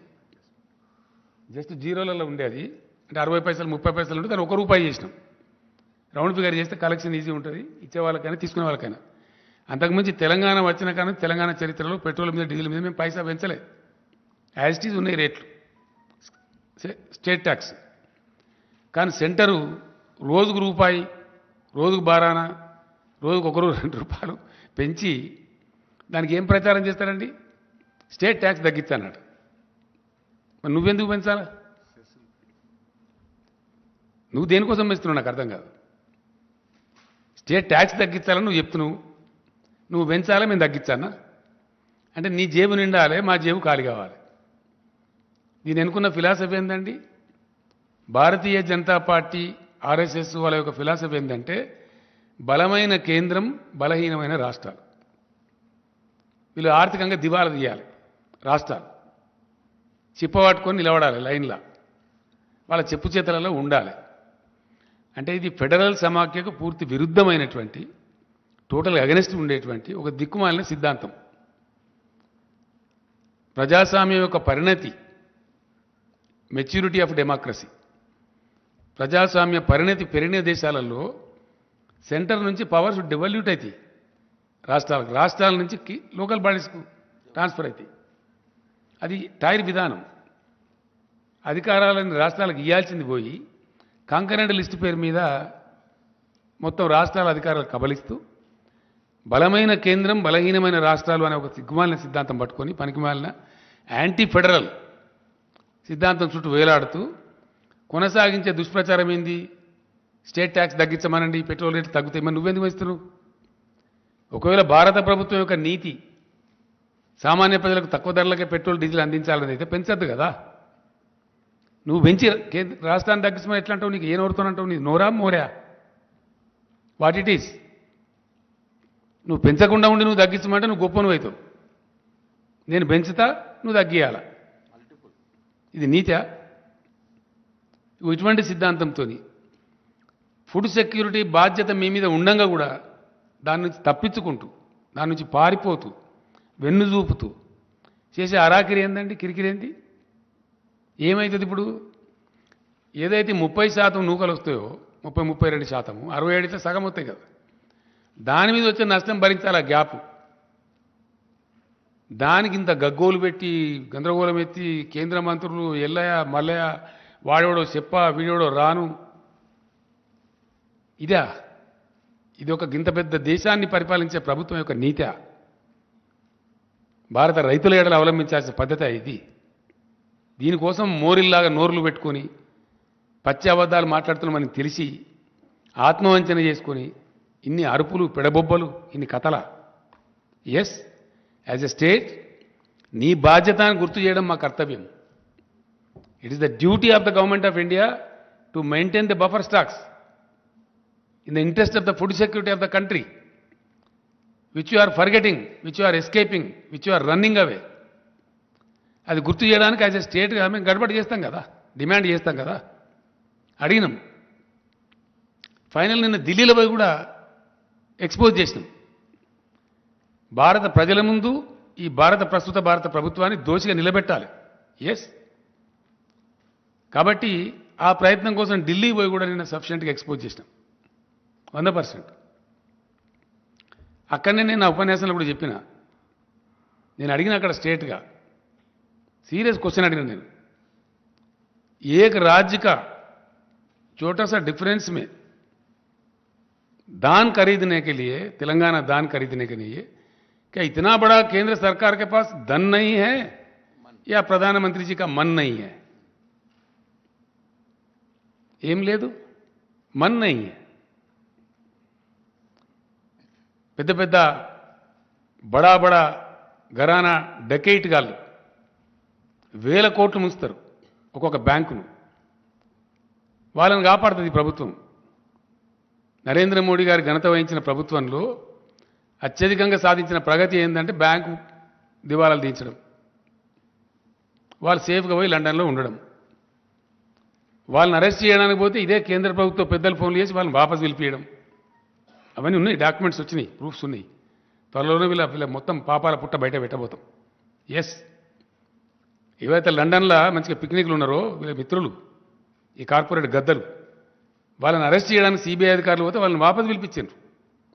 జస్ట్ జీరోలలో ఉండేది, అంటే 60 పైసలు 30 పైసలు ఉంటే దాన్ని ₹1 చేసినాం. రౌండ్ ఫిగర్ చేస్తే కలెక్షన్ ఈజీ ఉంటుంది, ఇచ్చే వాళ్ళకైనా తీసుకునే వాళ్ళకైనా. అంతకుమించి తెలంగాణ వచ్చిన కానీ తెలంగాణ చరిత్రలో పెట్రోల్ మీద డీజిల్ మీద మేము పైసా పెంచలే, యాజ్ ఇట్ ఈజ్ ఉన్నాయి రేట్లు, స్టేట్ ట్యాక్స్. కానీ సెంటరు రోజుకు ₹1, రోజుకు బారాన, రోజుకు ₹1, ₹2 పెంచి దానికి ఏం ప్రచారం చేస్తారండి? స్టేట్ ట్యాక్స్ తగ్గించానట. మరి నువ్వెందుకు పెంచాలా? నువ్వు దేనికోసం పెంచుతున్నావు నాకు అర్థం కాదు. స్టేట్ ట్యాక్స్ తగ్గించాలని నువ్వు చెప్తున్నావు, నువ్వు పెంచాలా మేము తగ్గించానా? అంటే నీ జేబు నిండాలి, మా జేబు ఖాళీ కావాలి. దీని అనుకున్న ఫిలాసఫీ ఏంటండి? భారతీయ జనతా పార్టీ ఆర్ఎస్ఎస్ వాళ్ళ యొక్క ఫిలాసఫీ ఏంటంటే బలమైన కేంద్రం, బలహీనమైన రాష్ట్రాలు. వీళ్ళు ఆర్థికంగా దివాలా తీయాలి, రాష్ట్రాలు చిప్పబట్టుకొని నిలబడాలి లైన్లా, వాళ్ళ చెప్పు చేతలలో ఉండాలి. అంటే ఇది ఫెడరల్ సమాఖ్యకు పూర్తి విరుద్ధమైనటువంటి, టోటల్ అగెనిస్ట్ ఉండేటువంటి ఒక దిక్కుమాలిన సిద్ధాంతం. ప్రజాస్వామ్యం యొక్క పరిణతి, మెచ్యూరిటీ ఆఫ్ డెమోక్రసీ, ప్రజాస్వామ్య పరిణతి పెరిగిన దేశాలలో సెంటర్ నుంచి పవర్స్ డెవల్యూట్ అవుతాయి రాష్ట్రాలకు, రాష్ట్రాల నుంచి లోకల్ బాడీస్కు ట్రాన్స్ఫర్ అవుతాయి. అది టైర్ విధానం. అధికారాలను రాష్ట్రాలకు ఇవ్వాల్సింది పోయి కాంకరెంట్ లిస్టు పేరు మీద మొత్తం రాష్ట్రాల అధికారాలు కబలిస్తూ బలమైన కేంద్రం, బలహీనమైన రాష్ట్రాలు అనే ఒక సిగ్గుమాలిన సిద్ధాంతం పట్టుకొని పనికిమాలిన యాంటీ ఫెడరల్ సిద్ధాంతం చుట్టూ వేలాడుతూ కొనసాగించే దుష్ప్రచారం ఏంది? స్టేట్ ట్యాక్స్ తగ్గించమనండి, పెట్రోల్ రేట్లు తగ్గుతాయి. మరి నువ్వెందుకు ఇస్తున్నావు? ఒకవేళ భారత ప్రభుత్వం యొక్క నీతి సామాన్య ప్రజలకు తక్కువ ధరలకే పెట్రోల్ డీజిల్ అందించాలని అయితే పెంచద్దు కదా. నువ్వు పెంచి రాష్ట్రాన్ని తగ్గించమని ఎట్లా అంటావు? నీకు ఏ నోరుతోనంటావు? నీ నోరా మోరా? What it is? నువ్వు పెంచకుండా ఉండి నువ్వు తగ్గించమంటే నువ్వు గొప్ప నువ్వు అవుతావు. నేను పెంచుతా, నువ్వు తగ్గియాల. ఇది నీతా? ఇటువంటి సిద్ధాంతంతో ఫుడ్ సెక్యూరిటీ బాధ్యత మీ మీద ఉండంగా కూడా దాని నుంచి తప్పించుకుంటూ, దాని నుంచి పారిపోతూ, వెన్ను చూపుతూ చేసే అరాకిరి ఏందండి? కిరికిరేంది? ఏమవుతుంది ఇప్పుడు? ఏదైతే 30% నూకలు వస్తాయో, 32%, 67 అయితే సగం వస్తాయి కదా, దాని మీద వచ్చే నష్టం భరించాలి ఆ గ్యాప్. దానికి ఇంత గగ్గోలు పెట్టి గందరగోళం ఎత్తి కేంద్ర మంత్రులు ఎల్లయ్య మల్లయ్య, వాడేవాడో చెప్ప, వీడేవాడో రాను, ఇదా? ఇది ఒక గింత పెద్ద దేశాన్ని పరిపాలించే ప్రభుత్వం యొక్క నీతి? భారత రైతుల ఏడలు అవలంబించాల్సిన పద్ధతి ఇది. దీనికోసం మోరిల్లాగా నోర్లు పెట్టుకొని పచ్చి అబద్ధాలు మాట్లాడుతున్నామని తెలిసి ఆత్మవంచన చేసుకొని ఇన్ని అరుపులు, పెడబొబ్బలు, ఇన్ని కథల? ఎస్, యాజ్ ఎ స్టేట్ నీ బాధ్యతను గుర్తు చేయడం మా కర్తవ్యం. It is the duty of the government of India to maintain the buffer stocks in the interest of the food security of the country, which you are forgetting, which you are escaping, which you are running away. అది గుర్తు చేయడానికి as a స్టేట్గా మేము గడబడి చేస్తాం కదా, demand చేస్తాం కదా, అడిగినాం. Final నిన్న ఢిల్లీలో పోయి కూడా ఎక్స్పోజ్ చేసినాం. భారత ప్రజల ముందు ఈ ప్రస్తుత భారత ప్రభుత్వాన్ని దోషిగా నిలబెట్టాలి. ఎస్, కాబట్టి ఆ ప్రయత్నం కోసం ఢిల్లీ పోయి కూడా నిన్న సఫిషియెంట్గా ఎక్స్పోజ్ చేసినాం 100%. అక్కడనే నేను నా ఉపన్యాసంలో కూడా చెప్పిన, నేను అడిగిన అక్కడ స్ట్రేట్గా सीरियस क्वेश्चन अड़िना నేను, एक राज्य का छोटा सा डिफरेंस में दान खरीदने के लिए, तेलंगाना दान खरीदने के लिए क्या इतना बड़ा केंद्र सरकार के पास धन नहीं है या प्रधानमंत्री जी का मन नहीं है? ఏం లేదు, मन नहीं है. పెద్ద పెద్ద బడా బడా ఘరానా డకెయిట్ గాళ్ళు వేల కోట్లు ముంచుతారు ఒక్కొక్క బ్యాంకును. వాళ్ళని కాపాడుతుంది ప్రభుత్వం. నరేంద్ర మోడీ గారి ఘనత వహించిన ప్రభుత్వంలో అత్యధికంగా సాధించిన ప్రగతి ఏంటంటే బ్యాంకు దివాలాలు తీర్చడం, వాళ్ళు సేఫ్గా పోయి లండన్లో ఉండడం. వాళ్ళని అరెస్ట్ చేయడానికి పోతే ఇదే కేంద్ర ప్రభుత్వ పెద్దలు ఫోన్లు చేసి వాళ్ళని వాపసు పిలిపియడం. అవన్నీ ఉన్నాయి, డాక్యుమెంట్స్ వచ్చినాయి, ప్రూఫ్స్ ఉన్నాయి. త్వరలోనే వీళ్ళ మొత్తం పాపాల పుట్ట బయట పెట్టబోతాం. ఎస్, ఏవైతే లండన్లో మంచిగా పిక్నిక్లు ఉన్నారో వీళ్ళ మిత్రులు, ఈ కార్పొరేట్ గద్దలు, వాళ్ళని అరెస్ట్ చేయడానికి సిబిఐ అధికారులు పోతే వాళ్ళని వాపసు పిలిపించారు.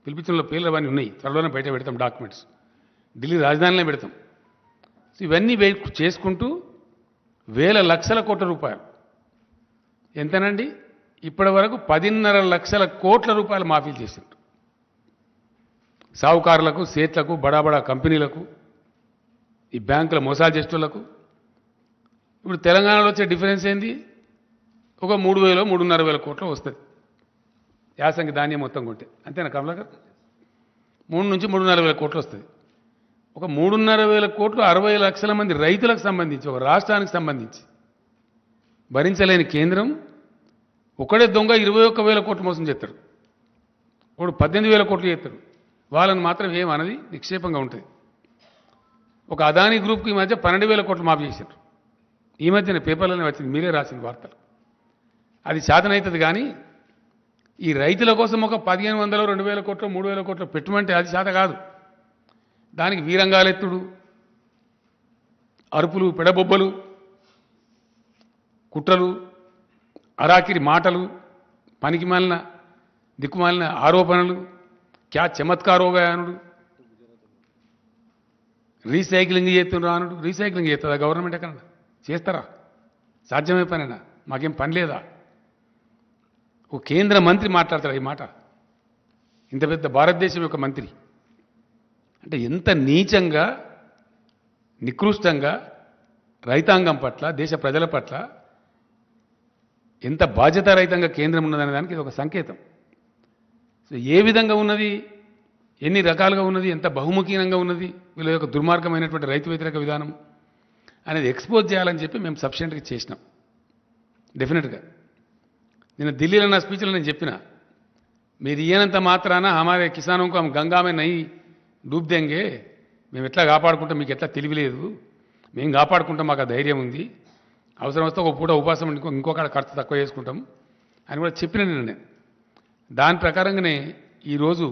పిలిపించిన పేర్లు అవన్నీ ఉన్నాయి, త్వరలోనే బయట పెడతాం డాక్యుమెంట్స్, ఢిల్లీ రాజధానిలో పెడతాం. సో ఇవన్నీ చేసుకుంటూ వేల లక్షల కోట్ల రూపాయలు, ఎంతనండి ఇప్పటి వరకు 10.5 లక్షల కోట్ల రూపాయలు మాఫీలు చేశారు సావుకారులకు, సేట్లకు, బడా బడా కంపెనీలకు, ఈ బ్యాంకుల మోసాలు చేసేటోళ్లకు. ఇప్పుడు తెలంగాణలో వచ్చే డిఫరెన్స్ ఏంది? ఒక 3,000 3,500 కోట్లు వస్తుంది యాసంగి ధాన్యం మొత్తం కొంటే, అంతేనా కమలాకర్? 3 నుంచి 3,500 కోట్లు వస్తుంది. ఒక 3,500 కోట్లు 60 లక్షల మంది రైతులకు సంబంధించి, ఒక రాష్ట్రానికి సంబంధించి భరించలేని కేంద్రం ఒకడే దొంగ 21,000 కోట్లు మోసం చేస్తాడు, ఒకడు 18,000 కోట్లు చేస్తాడు. వాళ్ళని మాత్రం ఏమన్నది నిక్షేపంగా ఉంటుంది. ఒక అదానీ గ్రూప్కి ఈ మధ్య 12,000 కోట్లు మాఫీ చేశారు. ఈ మధ్యన పేపర్లోనే వచ్చింది, మీరే రాసిన వార్తలు. అది శాతనవుతుంది కానీ ఈ రైతుల కోసం ఒక 1,500 2,000 కోట్లు 3,000 కోట్లు పెట్టుమంటే అది శాత కాదు. దానికి వీరంగాలెత్తుడు, అరుపులు, పెడబొబ్బలు, కుట్రలు, అరాకిరి మాటలు, పనికిమాలిన దిక్కుమాలిన ఆరోపణలు, క్యా చమత్కారోగానుడు, రీసైక్లింగ్ చేస్తున్నారు అనుడు. రీసైక్లింగ్ చేస్తుందా గవర్నమెంట్? ఎక్కడ చేస్తారా? సాధ్యమే పనేనా? మాకేం పని లేదా? ఓ కేంద్ర మంత్రి మాట్లాడతారు ఈ మాట, ఇంత పెద్ద భారతదేశం యొక్క మంత్రి. అంటే ఎంత నీచంగా, నికృష్టంగా రైతాంగం పట్ల, దేశ ప్రజల పట్ల ఎంత బాధ్యతారహితంగా కేంద్రం ఉన్నదనే దానికి ఇది ఒక సంకేతం. సో ఏ విధంగా ఉన్నది, ఎన్ని రకాలుగా ఉన్నది, ఎంత బహుముఖీనంగా ఉన్నది, వీళ్ళ యొక్క దుర్మార్గమైనటువంటి రైతు వ్యతిరేక విధానం అనేది ఎక్స్పోజ్ చేయాలని చెప్పి మేము సఫిషియెంట్గా చేసినాం. డెఫినెట్గా నేను ఢిల్లీలో నా స్పీచ్లో నేను చెప్పిన, మీరు ఇయ్యనంత మాత్రాన హమారే కిసానంకు హమ్ గంగామే నై డూబ్ దెంగే, మేము ఎట్లా కాపాడుకుంటాం, మీకు ఎట్లా తెలియలేదు, మేము కాపాడుకుంటాం, మాకు ఆ ధైర్యం ఉంది, అవసరం వస్తే ఒక పూట ఉపాసం ఇంకొక ఖర్చు తక్కువ చేసుకుంటాం అని కూడా చెప్పిన నేను. దాని ప్రకారంగానే ఈరోజు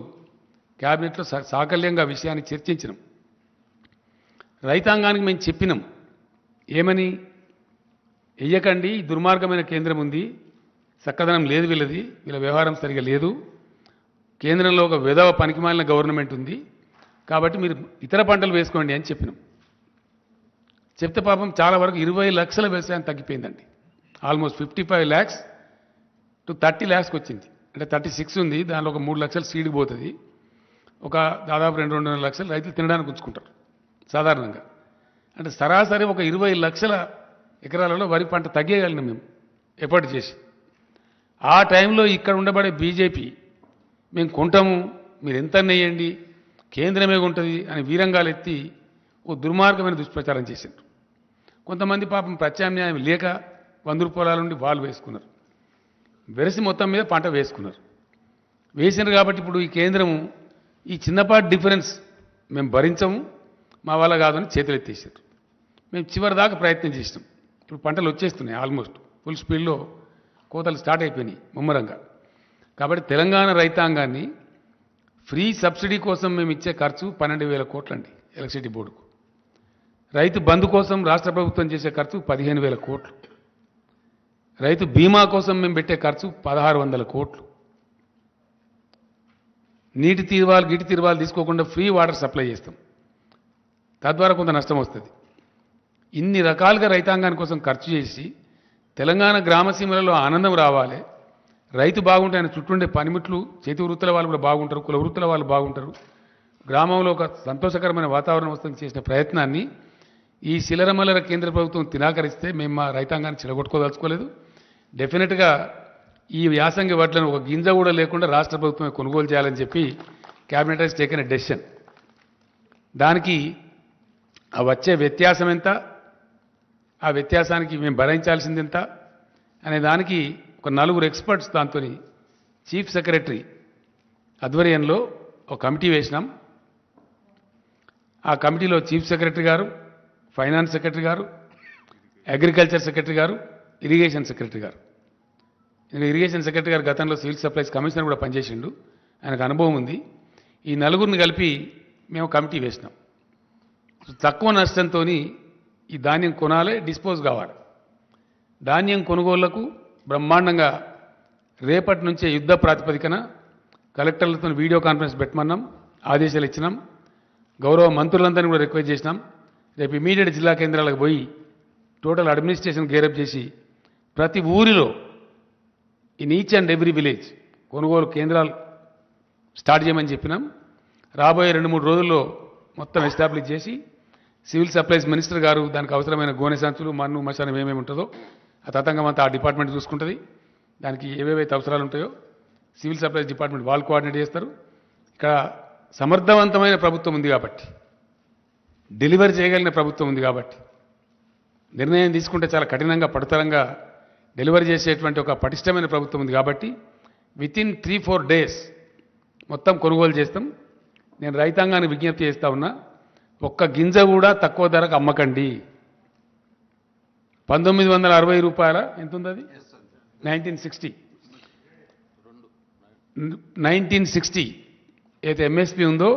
క్యాబినెట్లో సాకల్యంగా విషయాన్ని చర్చించినాం. రైతాంగానికి మేము చెప్పినాం ఏమని, వెయ్యకండి, దుర్మార్గమైన కేంద్రం ఉంది, చక్కదనం లేదు వీళ్ళది, వీళ్ళ వ్యవహారం సరిగా లేదు, కేంద్రంలో ఒక విధవ పనికిమాలిన గవర్నమెంట్ ఉంది, కాబట్టి మీరు ఇతర పంటలు వేసుకోండి అని చెప్పినాం. చెప్తే పాపం చాలా వరకు 20 లక్షల వ్యవసాయం తగ్గిపోయిందండి. ఆల్మోస్ట్ 55 lakhs to 30 lakhs వచ్చింది. అంటే 36 ఉంది, దానిలో ఒక 3 లక్షలు సీడ్కి పోతుంది, ఒక దాదాపు 2-2.5 లక్షలు రైతులు తినడానికి ఉంచుకుంటారు సాధారణంగా. అంటే సరాసరి ఒక 20 లక్షల ఎకరాలలో వరి పంట తగ్గేయగలిగినాం మేము ఎఫర్ట్ చేసి. ఆ టైంలో ఇక్కడ ఉండబడే బీజేపీ మేము కొంటాము, మీరు ఎంత నెయ్యండి, కేంద్రమే ఉంటుంది అని వీరంగాలు ఎత్తి ఓ దుర్మార్గమైన దుష్ప్రచారం చేశారు. కొంతమంది పాపం ప్రత్యామ్నాయం లేక 100 రూపాయల నుండి వాళ్ళు వేసుకున్నారు, వెరసి మొత్తం మీద పంట వేసుకున్నారు. వేసినారు కాబట్టి ఇప్పుడు ఈ కేంద్రము ఈ చిన్నపాటి డిఫరెన్స్ మేము భరించము, మా వల్ల కాదని చేతులు ఎత్తేసారు. మేము చివరి దాకా ప్రయత్నం చేసినాం. ఇప్పుడు పంటలు వచ్చేస్తున్నాయి, ఆల్మోస్ట్ ఫుల్ స్పీడ్లో కోతలు స్టార్ట్ అయిపోయినాయి ముమ్మరంగా. కాబట్టి తెలంగాణ రైతాంగాన్ని ఫ్రీ సబ్సిడీ కోసం మేము ఇచ్చే ఖర్చు 12,000 కోట్లండి ఎలక్ట్రిసిటీ బోర్డుకు. రైతు బంధు కోసం రాష్ట్ర ప్రభుత్వం చేసే ఖర్చు 15,000 కోట్లు. రైతు బీమా కోసం మేము పెట్టే ఖర్చు 1,600 కోట్లు. నీటి తీర్వాలు గిటి తీర్వాలు తీసుకోకుండా ఫ్రీ వాటర్ సప్లై చేస్తాం, తద్వారా కొంత నష్టం వస్తుంది. ఇన్ని రకాలుగా రైతాంగాని కోసం ఖర్చు చేసి తెలంగాణ గ్రామసీమలలో ఆనందం రావాలి, రైతు బాగుంటే ఆయన చుట్టూండే పనిముట్లు చేతి వృత్తుల వాళ్ళు కూడా బాగుంటారు, కుల వృత్తుల వాళ్ళు బాగుంటారు, గ్రామంలో ఒక సంతోషకరమైన వాతావరణం వస్తుంది చేసిన ప్రయత్నాన్ని ఈ శిలరమలర కేంద్ర ప్రభుత్వం తినాకరిస్తే మేము మా రైతాంగాన్ని చెడగొట్టుకోదలుచుకోలేదు. డెఫినెట్గా ఈ యాసంగి వడ్లను ఒక గింజ కూడా లేకుండా రాష్ట్ర ప్రభుత్వమే కొనుగోలు చేయాలని చెప్పి cabinet has taken a decision. దానికి ఆ వచ్చే వ్యత్యాసం ఎంత, ఆ వ్యత్యాసానికి మేము భరించాల్సింది ఎంత అనే దానికి ఒక 4 ఎక్స్పర్ట్స్ దాంతో చీఫ్ సెక్రటరీ ఆధ్వర్యంలో ఒక కమిటీ వేసినాం. ఆ కమిటీలో చీఫ్ సెక్రటరీ గారు, ఫైనాన్స్ సెక్రటరీ గారు, అగ్రికల్చర్ సెక్రటరీ గారు, ఇరిగేషన్ సెక్రటరీ గారు. ఇరిగేషన్ సెక్రటరీ గారు గతంలో సివిల్ సప్లైస్ కమిషనర్ కూడా పనిచేసిండు, ఆయనకు అనుభవం ఉంది. ఈ 4 కలిపి మేము కమిటీ వేసినాం. తక్కువ నష్టంతో ఈ ధాన్యం కొనాలి, డిస్పోజ్ కావాలి. ధాన్యం కొనుగోళ్లకు బ్రహ్మాండంగా రేపటి నుంచే యుద్ధ ప్రాతిపదికన కలెక్టర్లతో వీడియో కాన్ఫరెన్స్ పెట్టమన్నాం, ఆదేశాలు ఇచ్చినాం. గౌరవ మంత్రులందరినీ కూడా రిక్వెస్ట్ చేసినాం. రేపు ఇమీడియట్ జిల్లా కేంద్రాలకు పోయి టోటల్ అడ్మినిస్ట్రేషన్ గేరప్ చేసి ప్రతి ఊరిలో in each and every village కొనుగోలు కేంద్రాలు స్టార్ట్ చేయమని చెప్పినాం. రాబోయే 2-3 రోజుల్లో మొత్తం ఎస్టాబ్లిష్ చేసి సివిల్ సప్లైస్ మినిస్టర్ గారు దానికి అవసరమైన గోనె సంచులు, మన్ను, మశానం ఏమేమి ఉంటుందో ఆ తతంగం అంతా ఆ డిపార్ట్మెంట్ చూసుకుంటుంది. దానికి ఏవేవైతే అవసరాలు ఉంటాయో సివిల్ సప్లైస్ డిపార్ట్మెంట్ వాళ్ళు కోఆర్డినేట్ చేస్తారు. ఇక్కడ సమర్థవంతమైన ప్రభుత్వం ఉంది కాబట్టి, డెలివరీ చేయగలిగిన ప్రభుత్వం ఉంది కాబట్టి, నిర్ణయం తీసుకుంటే చాలా కఠినంగా పడుతరంగా డెలివరీ చేసేటువంటి ఒక పటిష్టమైన ప్రభుత్వం ఉంది కాబట్టి వితిన్ 3-4 డేస్ మొత్తం కొనుగోలు చేస్తాం. నేను రైతాంగాన్ని విజ్ఞప్తి చేస్తా ఉన్నా, ఒక్క గింజ కూడా తక్కువ ధరకు అమ్మకండి. 1960 రూపాయల ఎంత ఉంది అది, 1960 అయితే ఎంఎస్పి ఉందో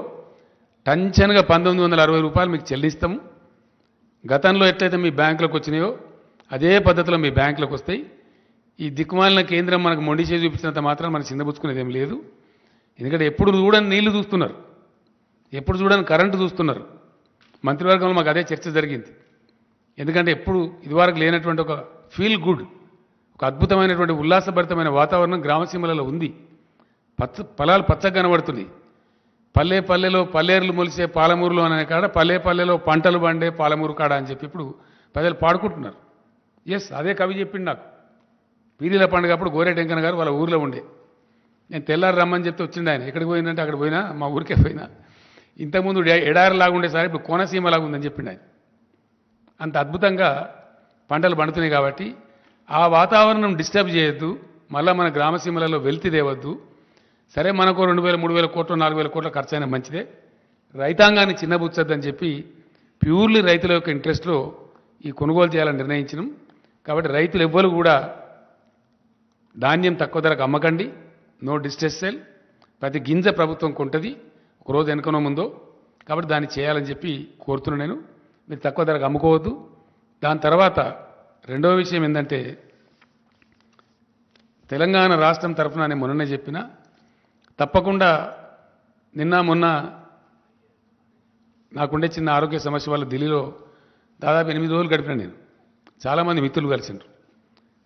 టంచన్గా 1960 రూపాయలు మీకు చెల్లిస్తాము. గతంలో ఎట్లయితే మీ బ్యాంకులకు వచ్చినాయో అదే పద్ధతిలో మీ బ్యాంకులకు వస్తాయి. ఈ దిక్కుమాలిన కేంద్రం మనకు మొండి చేసి చూపించినంత మాత్రం మనం చిన్నబుచ్చుకునేది ఏం లేదు. ఎందుకంటే ఎప్పుడు చూడని నీళ్లు చూస్తున్నారు, ఎప్పుడు చూడని కరెంటు చూస్తున్నారు. మంత్రివర్గంలో మాకు అదే చర్చ జరిగింది. ఎందుకంటే ఎప్పుడు ఇదివరకు లేనటువంటి ఒక ఫీల్ గుడ్, ఒక అద్భుతమైనటువంటి ఉల్లాసభరితమైన వాతావరణం గ్రామసీమలలో ఉంది. పొలాలు పచ్చగా కనబడుతుంది. పల్లె పల్లెలో పల్లేరులు మొలిసే పాలమూరులో అనే కాడ పల్లె పల్లెలో పంటలు పండే పాలమూరు కాడ అని చెప్పి ఇప్పుడు ప్రజలు పాడుకుంటున్నారు. ఎస్, అదే కవి చెప్పిండు నాకు. పీరీల పండుగ అప్పుడు గోరే టెంకన గారు వాళ్ళ ఊరిలో ఉండే, నేను తెల్లారి రమ్మని చెప్తే వచ్చిండు ఆయన. ఎక్కడికి పోయిందంటే అక్కడ పోయినా, మా ఊరికే పోయినా. ఇంతకుముందు ఎడారిలాగా ఉండే సార్ ఇప్పుడు కోనసీమలాగా ఉందని చెప్పిండు ఆయన. అంత అద్భుతంగా పంటలు పండుతున్నాయి కాబట్టి ఆ వాతావరణం డిస్టర్బ్ చేయొద్దు, మళ్ళీ మన గ్రామసీమలలో వెల్తి తేవద్దు. సరే, మనకు 2,000-3,000 కోట్లు 4,000 కోట్ల ఖర్చు అయినా మంచిదే, రైతాంగాన్ని చిన్నబుచ్చొద్దని చెప్పి ప్యూర్లీ రైతుల యొక్క ఇంట్రెస్ట్లో ఈ కొనుగోలు చేయాలని నిర్ణయించినాం. కాబట్టి రైతులు ఎవ్వరు కూడా ధాన్యం తక్కువ ధరకు అమ్మకండి, నో డిస్ట్రెస్ సేల్. ప్రతి గింజ ప్రభుత్వం కొంటుంది, ఒకరోజు వెనుకనో ముందో. కాబట్టి దాన్ని చేయాలని చెప్పి కోరుతున్నాను నేను. మీరు తక్కువ ధరకు అమ్ముకోవద్దు. దాని తర్వాత రెండవ విషయం ఏంటంటే, తెలంగాణ రాష్ట్రం తరఫున నేను మొన్ననే చెప్పిన, తప్పకుండా నిన్న మొన్న నాకుండే చిన్న ఆరోగ్య సమస్య వల్ల ఢిల్లీలో దాదాపు 8 రోజులు గడిపిన. నేను చాలామంది మిత్రులు కలిసిండ్రు,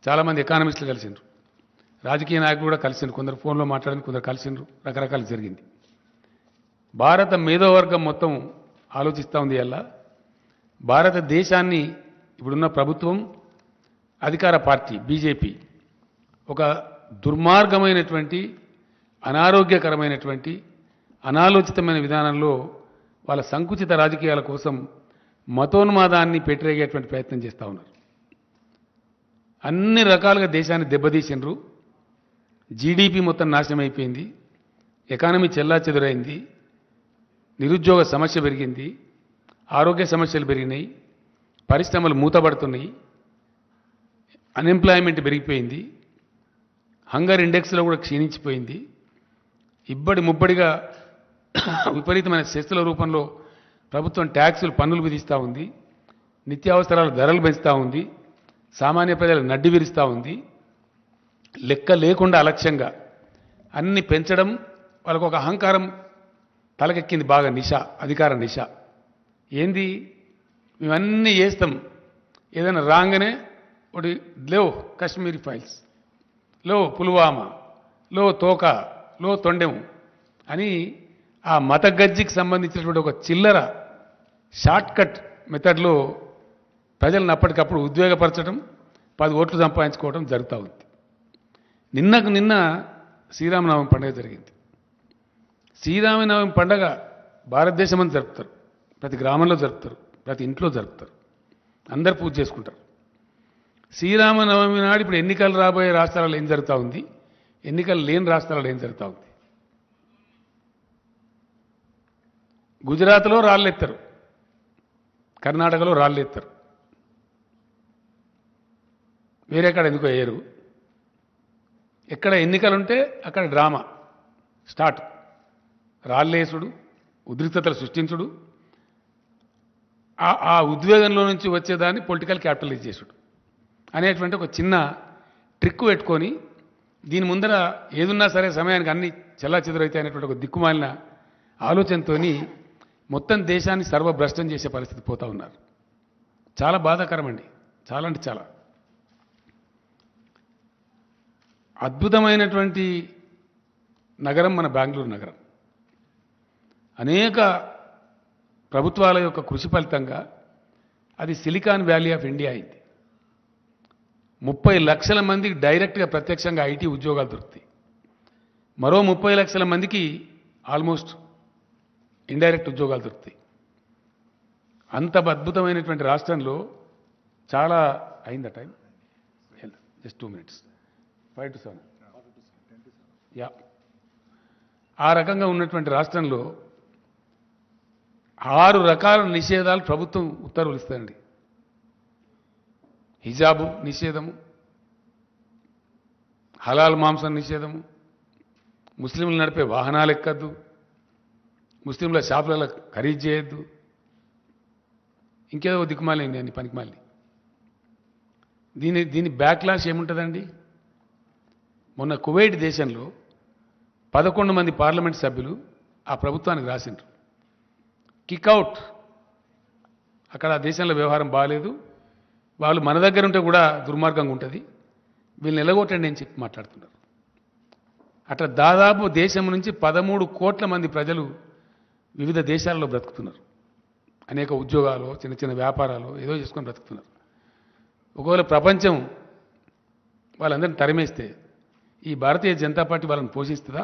చాలామంది ఎకానమిస్టులు కలిసిండ్రు, రాజకీయ నాయకులు కూడా కలిసిండ్రు, కొందరు ఫోన్లో మాట్లాడింది, కొందరు కలిసిండ్రు, రకరకాలు జరిగింది. భారత మేధోవర్గం మొత్తం ఆలోచిస్తూ ఉంది. అలా భారతదేశాన్ని ఇప్పుడున్న ప్రభుత్వం, అధికార పార్టీ బీజేపీ ఒక దుర్మార్గమైనటువంటి, అనారోగ్యకరమైనటువంటి, అనాలోచితమైన విధానంలో వాళ్ళ సంకుచిత రాజకీయాల కోసం మతోన్మాదాన్ని పెట్టరేగేటువంటి ప్రయత్నం చేస్తూ ఉన్నారు. అన్ని రకాలుగా దేశాన్ని దెబ్బతీసిండ్రు. జీడిపి మొత్తం నాశనం అయిపోయింది, ఎకానమీ చెల్లాచెదురైంది, నిరుద్యోగ సమస్య పెరిగింది, ఆరోగ్య సమస్యలు పెరిగినాయి, పరిశ్రమలు మూతపడుతున్నాయి, అన్ఎంప్లాయ్మెంట్ పెరిగిపోయింది, హంగర్ ఇండెక్స్లో కూడా క్షీణించిపోయింది, ఇబ్బడి ముబ్బడిగా విపరీతమైన సెస్సుల రూపంలో ప్రభుత్వం ట్యాక్సులు పన్నులు విధిస్తూ ఉంది, నిత్యావసరాల ధరలు పెంచుతూ ఉంది, సామాన్య ప్రజలకు నడ్డి విరుస్తూ ఉంది. లెక్క లేకుండా అలక్ష్యంగా అన్ని పెంచడం, వాళ్ళకు ఒక అహంకారం తలకెక్కింది బాగా, నిష, అధికార నిష. ఏంది, మేమన్నీ చేస్తాం, ఏదైనా రాగానే ఒకటి లో కాశ్మీరీ ఫైల్స్, లో పుల్వామా, లో తోక, లో తొండెం అని ఆ మత గజ్జికి సంబంధించినటువంటి ఒక చిల్లర షార్ట్కట్ మెథడ్లో ప్రజలను అప్పటికప్పుడు ఉద్వేగపరచడం, 10 ఓట్లు సంపాదించుకోవడం జరుగుతూ ఉంది. నిన్న శ్రీరామనవమి పండుగ జరిగింది. శ్రీరామనవమి పండుగ భారతదేశం అంతా జరుపుతారు, ప్రతి గ్రామంలో జరుపుతారు, ప్రతి ఇంట్లో జరుపుతారు, అందరు పూజ చేసుకుంటారు. శ్రీరామనవమి నాడు ఇప్పుడు ఎన్నికలు రాబోయే రాష్ట్రాలలో ఏం జరుగుతూ ఉంది, ఎన్నికలు లేని రాష్ట్రాలలో ఏం జరుగుతూ ఉంది. గుజరాత్లో రాళ్ళెత్తారు, కర్ణాటకలో రాళ్ళెత్తారు, వేరే కాడ ఎందుకో వేయరు. ఎక్కడ ఎన్నికలుంటే అక్కడ డ్రామా స్టార్ట్, రాళ్ళేసుడు, ఉద్రిక్తతలు సృష్టించుడు, ఆ ఉద్వేగంలో నుంచి వచ్చేదాన్ని పొలిటికల్ క్యాపిటలైజ్ చేసుడు అనేటువంటి ఒక చిన్న ట్రిక్ పెట్టుకొని దీని ముందర ఏదున్నా సరే సమయానికి అన్ని చెల్లాచెదురైతే అనేటువంటి ఒక దిక్కుమాలిన ఆలోచనతో మొత్తం దేశాన్ని సర్వభ్రష్టం చేసే పరిస్థితి పోతూ ఉన్నారు. చాలా బాధాకరం అండి, చాలా అంటే చాలా. అద్భుతమైనటువంటి నగరం మన బెంగళూరు నగరం. అనేక ప్రభుత్వాల యొక్క కృషి ఫలితంగా అది సిలికాన్ వ్యాలీ ఆఫ్ ఇండియా అయింది. 30 లక్షల మందికి డైరెక్ట్గా ప్రత్యక్షంగా ఐటీ ఉద్యోగాలు దొరుకుతాయి. మరో 30 లక్షల మందికి ఆల్మోస్ట్ ఇండైరెక్ట్ ఉద్యోగాలు దొరుకుతాయి. అంత అద్భుతమైనటువంటి రాష్ట్రంలో చాలా అయిందా time, just 2 minutes, 5 to 7, yeah. ఆ రకంగా ఉన్నటువంటి రాష్ట్రంలో 6 రకాల నిషేధాలు ప్రభుత్వం ఉత్తర్వులు ఇస్తాయండి. హిజాబు నిషేధము, హలాల్ మాంసం నిషేధము, ముస్లింలు నడిపే వాహనాలు ఎక్కద్దు, ముస్లింల షాపులలో ఖరీదు చేయొద్దు, ఇంకేదో దిక్కుమాలింది అని పనికిమాలి. దీని బ్యాక్లాష్ ఏముంటుందండి? మొన్న కువైట్ దేశంలో 11 మంది పార్లమెంట్ సభ్యులు ఆ ప్రభుత్వానికి రాసిండ్రు, కిక్అవుట్. అక్కడ ఆ దేశంలో వ్యవహారం బాగాలేదు, వాళ్ళు మన దగ్గర ఉంటే కూడా దుర్మార్గంగా ఉంటుంది, వీళ్ళని ఎలగొట్టండి అని చెప్పి మాట్లాడుతున్నారు. అట్లా దాదాపు దేశం నుంచి 13 కోట్ల మంది ప్రజలు వివిధ దేశాల్లో బ్రతుకుతున్నారు. అనేక ఉద్యోగాలు, చిన్న చిన్న వ్యాపారాలు ఏదో చేసుకొని బ్రతుకుతున్నారు. ఒకవేళ ప్రపంచం వాళ్ళందరినీ తరిమేస్తే ఈ భారతీయ జనతా పార్టీ వాళ్ళని పోషిస్తుందా?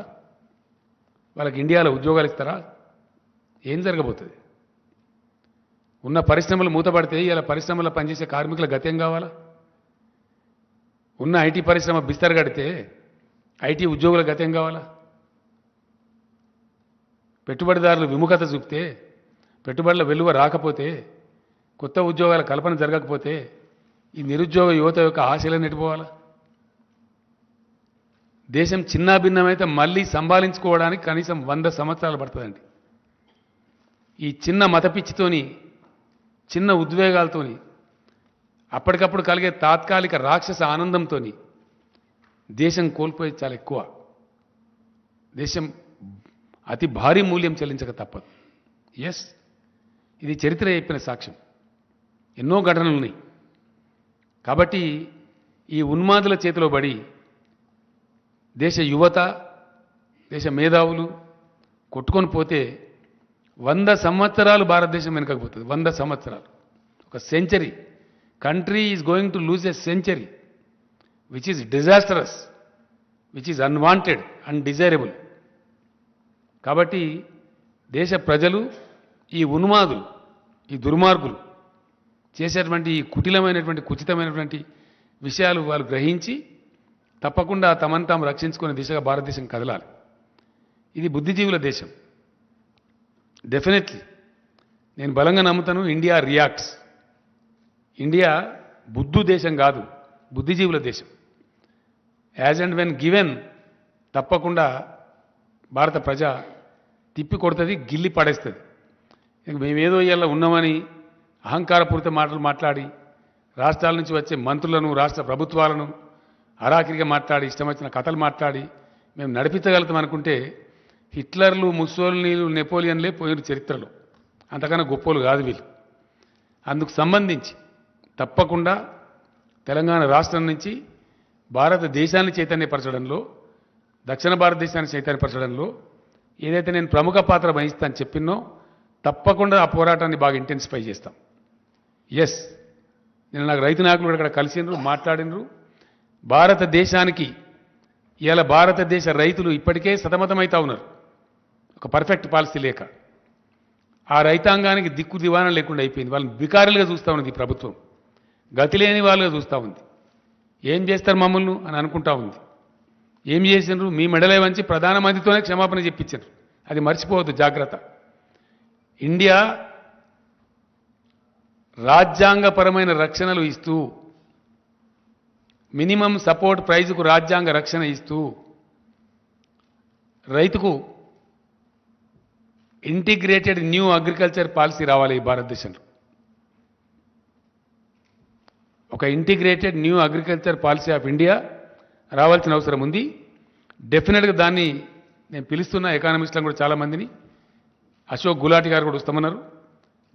వాళ్ళకి ఇండియాలో ఉద్యోగాలు ఇస్తారా? ఏం జరగబోతుంది? ఉన్న పరిశ్రమలు మూతపడితే ఇలా పరిశ్రమలో పనిచేసే కార్మికుల గత్యం కావాలా? ఉన్న ఐటీ పరిశ్రమ బిస్తర్ కడితే ఐటీ ఉద్యోగుల గత్యం కావాలా? పెట్టుబడిదారులు విముఖత చూపితే, పెట్టుబడుల వెలువ రాకపోతే, కొత్త ఉద్యోగాల కల్పన జరగకపోతే ఈ నిరుద్యోగ యువత యొక్క ఆశలను ఎటుపోవాలా? దేశం చిన్నాభిన్నమైతే మళ్ళీ సంభాళించుకోవడానికి కనీసం 100 సంవత్సరాలు పడుతుందండి. ఈ చిన్న మతపిచ్చితోని, చిన్న ఉద్వేగాలతోని, అప్పటికప్పుడు కలిగే తాత్కాలిక రాక్షస ఆనందంతో దేశం కోల్పోయేది చాలా ఎక్కువ. దేశం అతి భారీ మూల్యం చెల్లించక తప్పదు. ఎస్, ఇది చరిత్ర చెప్పిన సాక్ష్యం. ఎన్నో ఘటనలు ఉన్నాయి. కాబట్టి ఈ ఉన్మాదుల చేతిలో పడి దేశ యువత, దేశ మేధావులు కొట్టుకొని పోతే 100 సంవత్సరాలు భారతదేశం వెనకపోతుంది. 100 సంవత్సరాలు, ఒక century. Country is going to lose a century which is disastrous, which is unwanted, undesirable. కాబట్టి దేశ ప్రజలు, ఈ ఉన్మాదులు, ఈ దుర్మార్గులు చేసేటువంటి ఈ కుటిలమైనటువంటి, కుచితమైనటువంటి విషయాలు వాళ్ళు గ్రహించి తప్పకుండా తమను తాము రక్షించుకునే దిశగా భారతదేశం కదలాలి. ఇది బుద్ధిజీవుల దేశం. డెఫినెట్లీ నేను బలంగా నమ్ముతాను, ఇండియా రియాక్ట్స్. ఇండియా బుద్ధు దేశం కాదు, బుద్ధిజీవుల దేశం. యాజ్ అండ్ వెన్ గివెన్ తప్పకుండా భారత ప్రజ తిప్పి కొడుతుంది, గిల్లి పడేస్తుంది. మేమేదో ఇవాళ ఉన్నామని అహంకారపూరిత మాటలు మాట్లాడి రాష్ట్రాల నుంచి వచ్చే మంత్రులను రాష్ట్ర ప్రభుత్వాలను అరాకిరిగా మాట్లాడి ఇష్టం వచ్చిన కథలు మాట్లాడి మేము నడిపించగలుగుతాం అనుకుంటే హిట్లర్లు, ముస్సోలినీలు, నెపోలియన్లే పోయిన చరిత్రలో. అంతకన్నా గొప్పలు కాదు వీళ్ళు. అందుకు సంబంధించి తప్పకుండా తెలంగాణ రాష్ట్రం నుంచి భారతదేశాన్ని చైతన్యపరచడంలో, దక్షిణ భారతదేశాన్ని చైతన్యపరచడంలో ఏదైతే నేను ప్రముఖ పాత్ర వహిస్తాను చెప్పినో తప్పకుండా ఆ పోరాటాన్ని బాగా ఇంటెన్సిఫై చేస్తాం. ఎస్, నేను నాకు రైతు నాయకులు ఇక్కడ కలిసినరు, మాట్లాడినరు. భారతదేశానికి ఇవాళ భారతదేశ రైతులు ఇప్పటికే సతమతమవుతా ఉన్నారు ఒక పర్ఫెక్ట్ పాలసీ లేక. ఆ రైతాంగానికి దిక్కు దివాణం లేకుండా అయిపోయింది. వాళ్ళని బికారులుగా చూస్తూ ఉన్నది ఈ ప్రభుత్వం, గతి లేని వాళ్ళుగా చూస్తూ ఉంది. ఏం చేస్తారు మమ్మల్ని అని అనుకుంటా ఉంది. ఏం చేసినారు? మీ మెడలే వంచి ప్రధానమంత్రితోనే క్షమాపణ చెప్పించారు. అది మర్చిపోవద్దు, జాగ్రత్త. ఇండియా రాజ్యాంగపరమైన రక్షణలు ఇస్తూ, మినిమం సపోర్ట్ ప్రైజ్కు రాజ్యాంగ రక్షణ ఇస్తూ, రైతుకు ఇంటిగ్రేటెడ్ న్యూ అగ్రికల్చర్ పాలసీ రావాలి ఈ భారతదేశంలో. ఒక integrated new agriculture policy of India రావాల్సిన అవసరం ఉంది. డెఫినెట్గా దాన్ని నేను పిలుస్తున్న ఎకానమిస్టులను కూడా చాలామందిని, అశోక్ గులాటి గారు కూడా వస్తామన్నారు,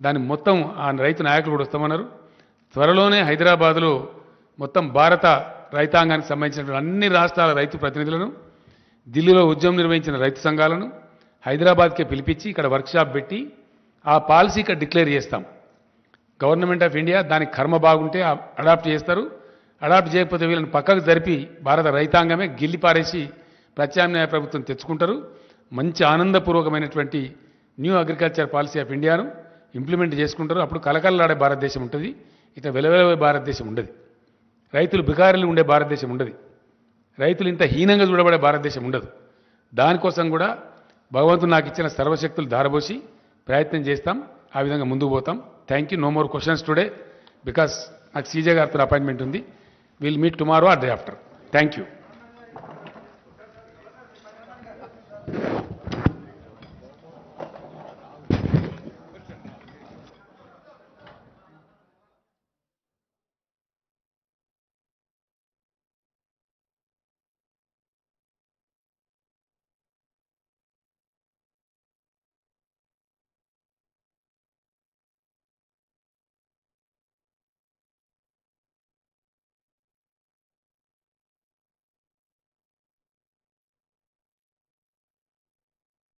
దాన్ని మొత్తం ఆ రైతు నాయకులు కూడా వస్తామన్నారు. త్వరలోనే హైదరాబాద్లో మొత్తం భారత రైతాంగానికి సంబంధించిన అన్ని రాష్ట్రాల రైతు ప్రతినిధులను, ఢిల్లీలో ఉద్యమం నిర్వహించిన రైతు సంఘాలను హైదరాబాద్కే పిలిపించి ఇక్కడ వర్క్షాప్ పెట్టి ఆ పాలసీ ఇక్కడ డిక్లేర్ చేస్తాం. గవర్నమెంట్ ఆఫ్ ఇండియా దానికి కర్మ బాగుంటే అడాప్ట్ చేస్తారు, అడాప్ట్ చేయకపోతే వీళ్ళని పక్కకు జరిపి భారత రైతాంగమే గిల్లి పారేసి ప్రత్యామ్నాయ ప్రభుత్వం తెచ్చుకుంటారు. మంచి ఆనందపూర్వకమైనటువంటి న్యూ అగ్రికల్చర్ పాలసీ ఆఫ్ ఇండియాను ఇంప్లిమెంట్ చేసుకుంటారు. అప్పుడు కలకలలాడే భారతదేశం ఉంటుంది, ఇట్లా వెలవెలవే భారతదేశం ఉండదు. రైతులు బికారులు ఉండే భారతదేశం ఉండదు, రైతులు ఇంత హీనంగా చూడబడే భారతదేశం ఉండదు. దానికోసం కూడా భగవంతుడు నాకు ఇచ్చిన సర్వశక్తులు ధారబోసి ప్రయత్నం చేస్తాం, ఆ విధంగా ముందుకు పోతాం. Thank you. No more questions today because నాకు సీజే గారితో అపాయింట్మెంట్ ఉంది. Will meet tomorrow or day after. Thank you.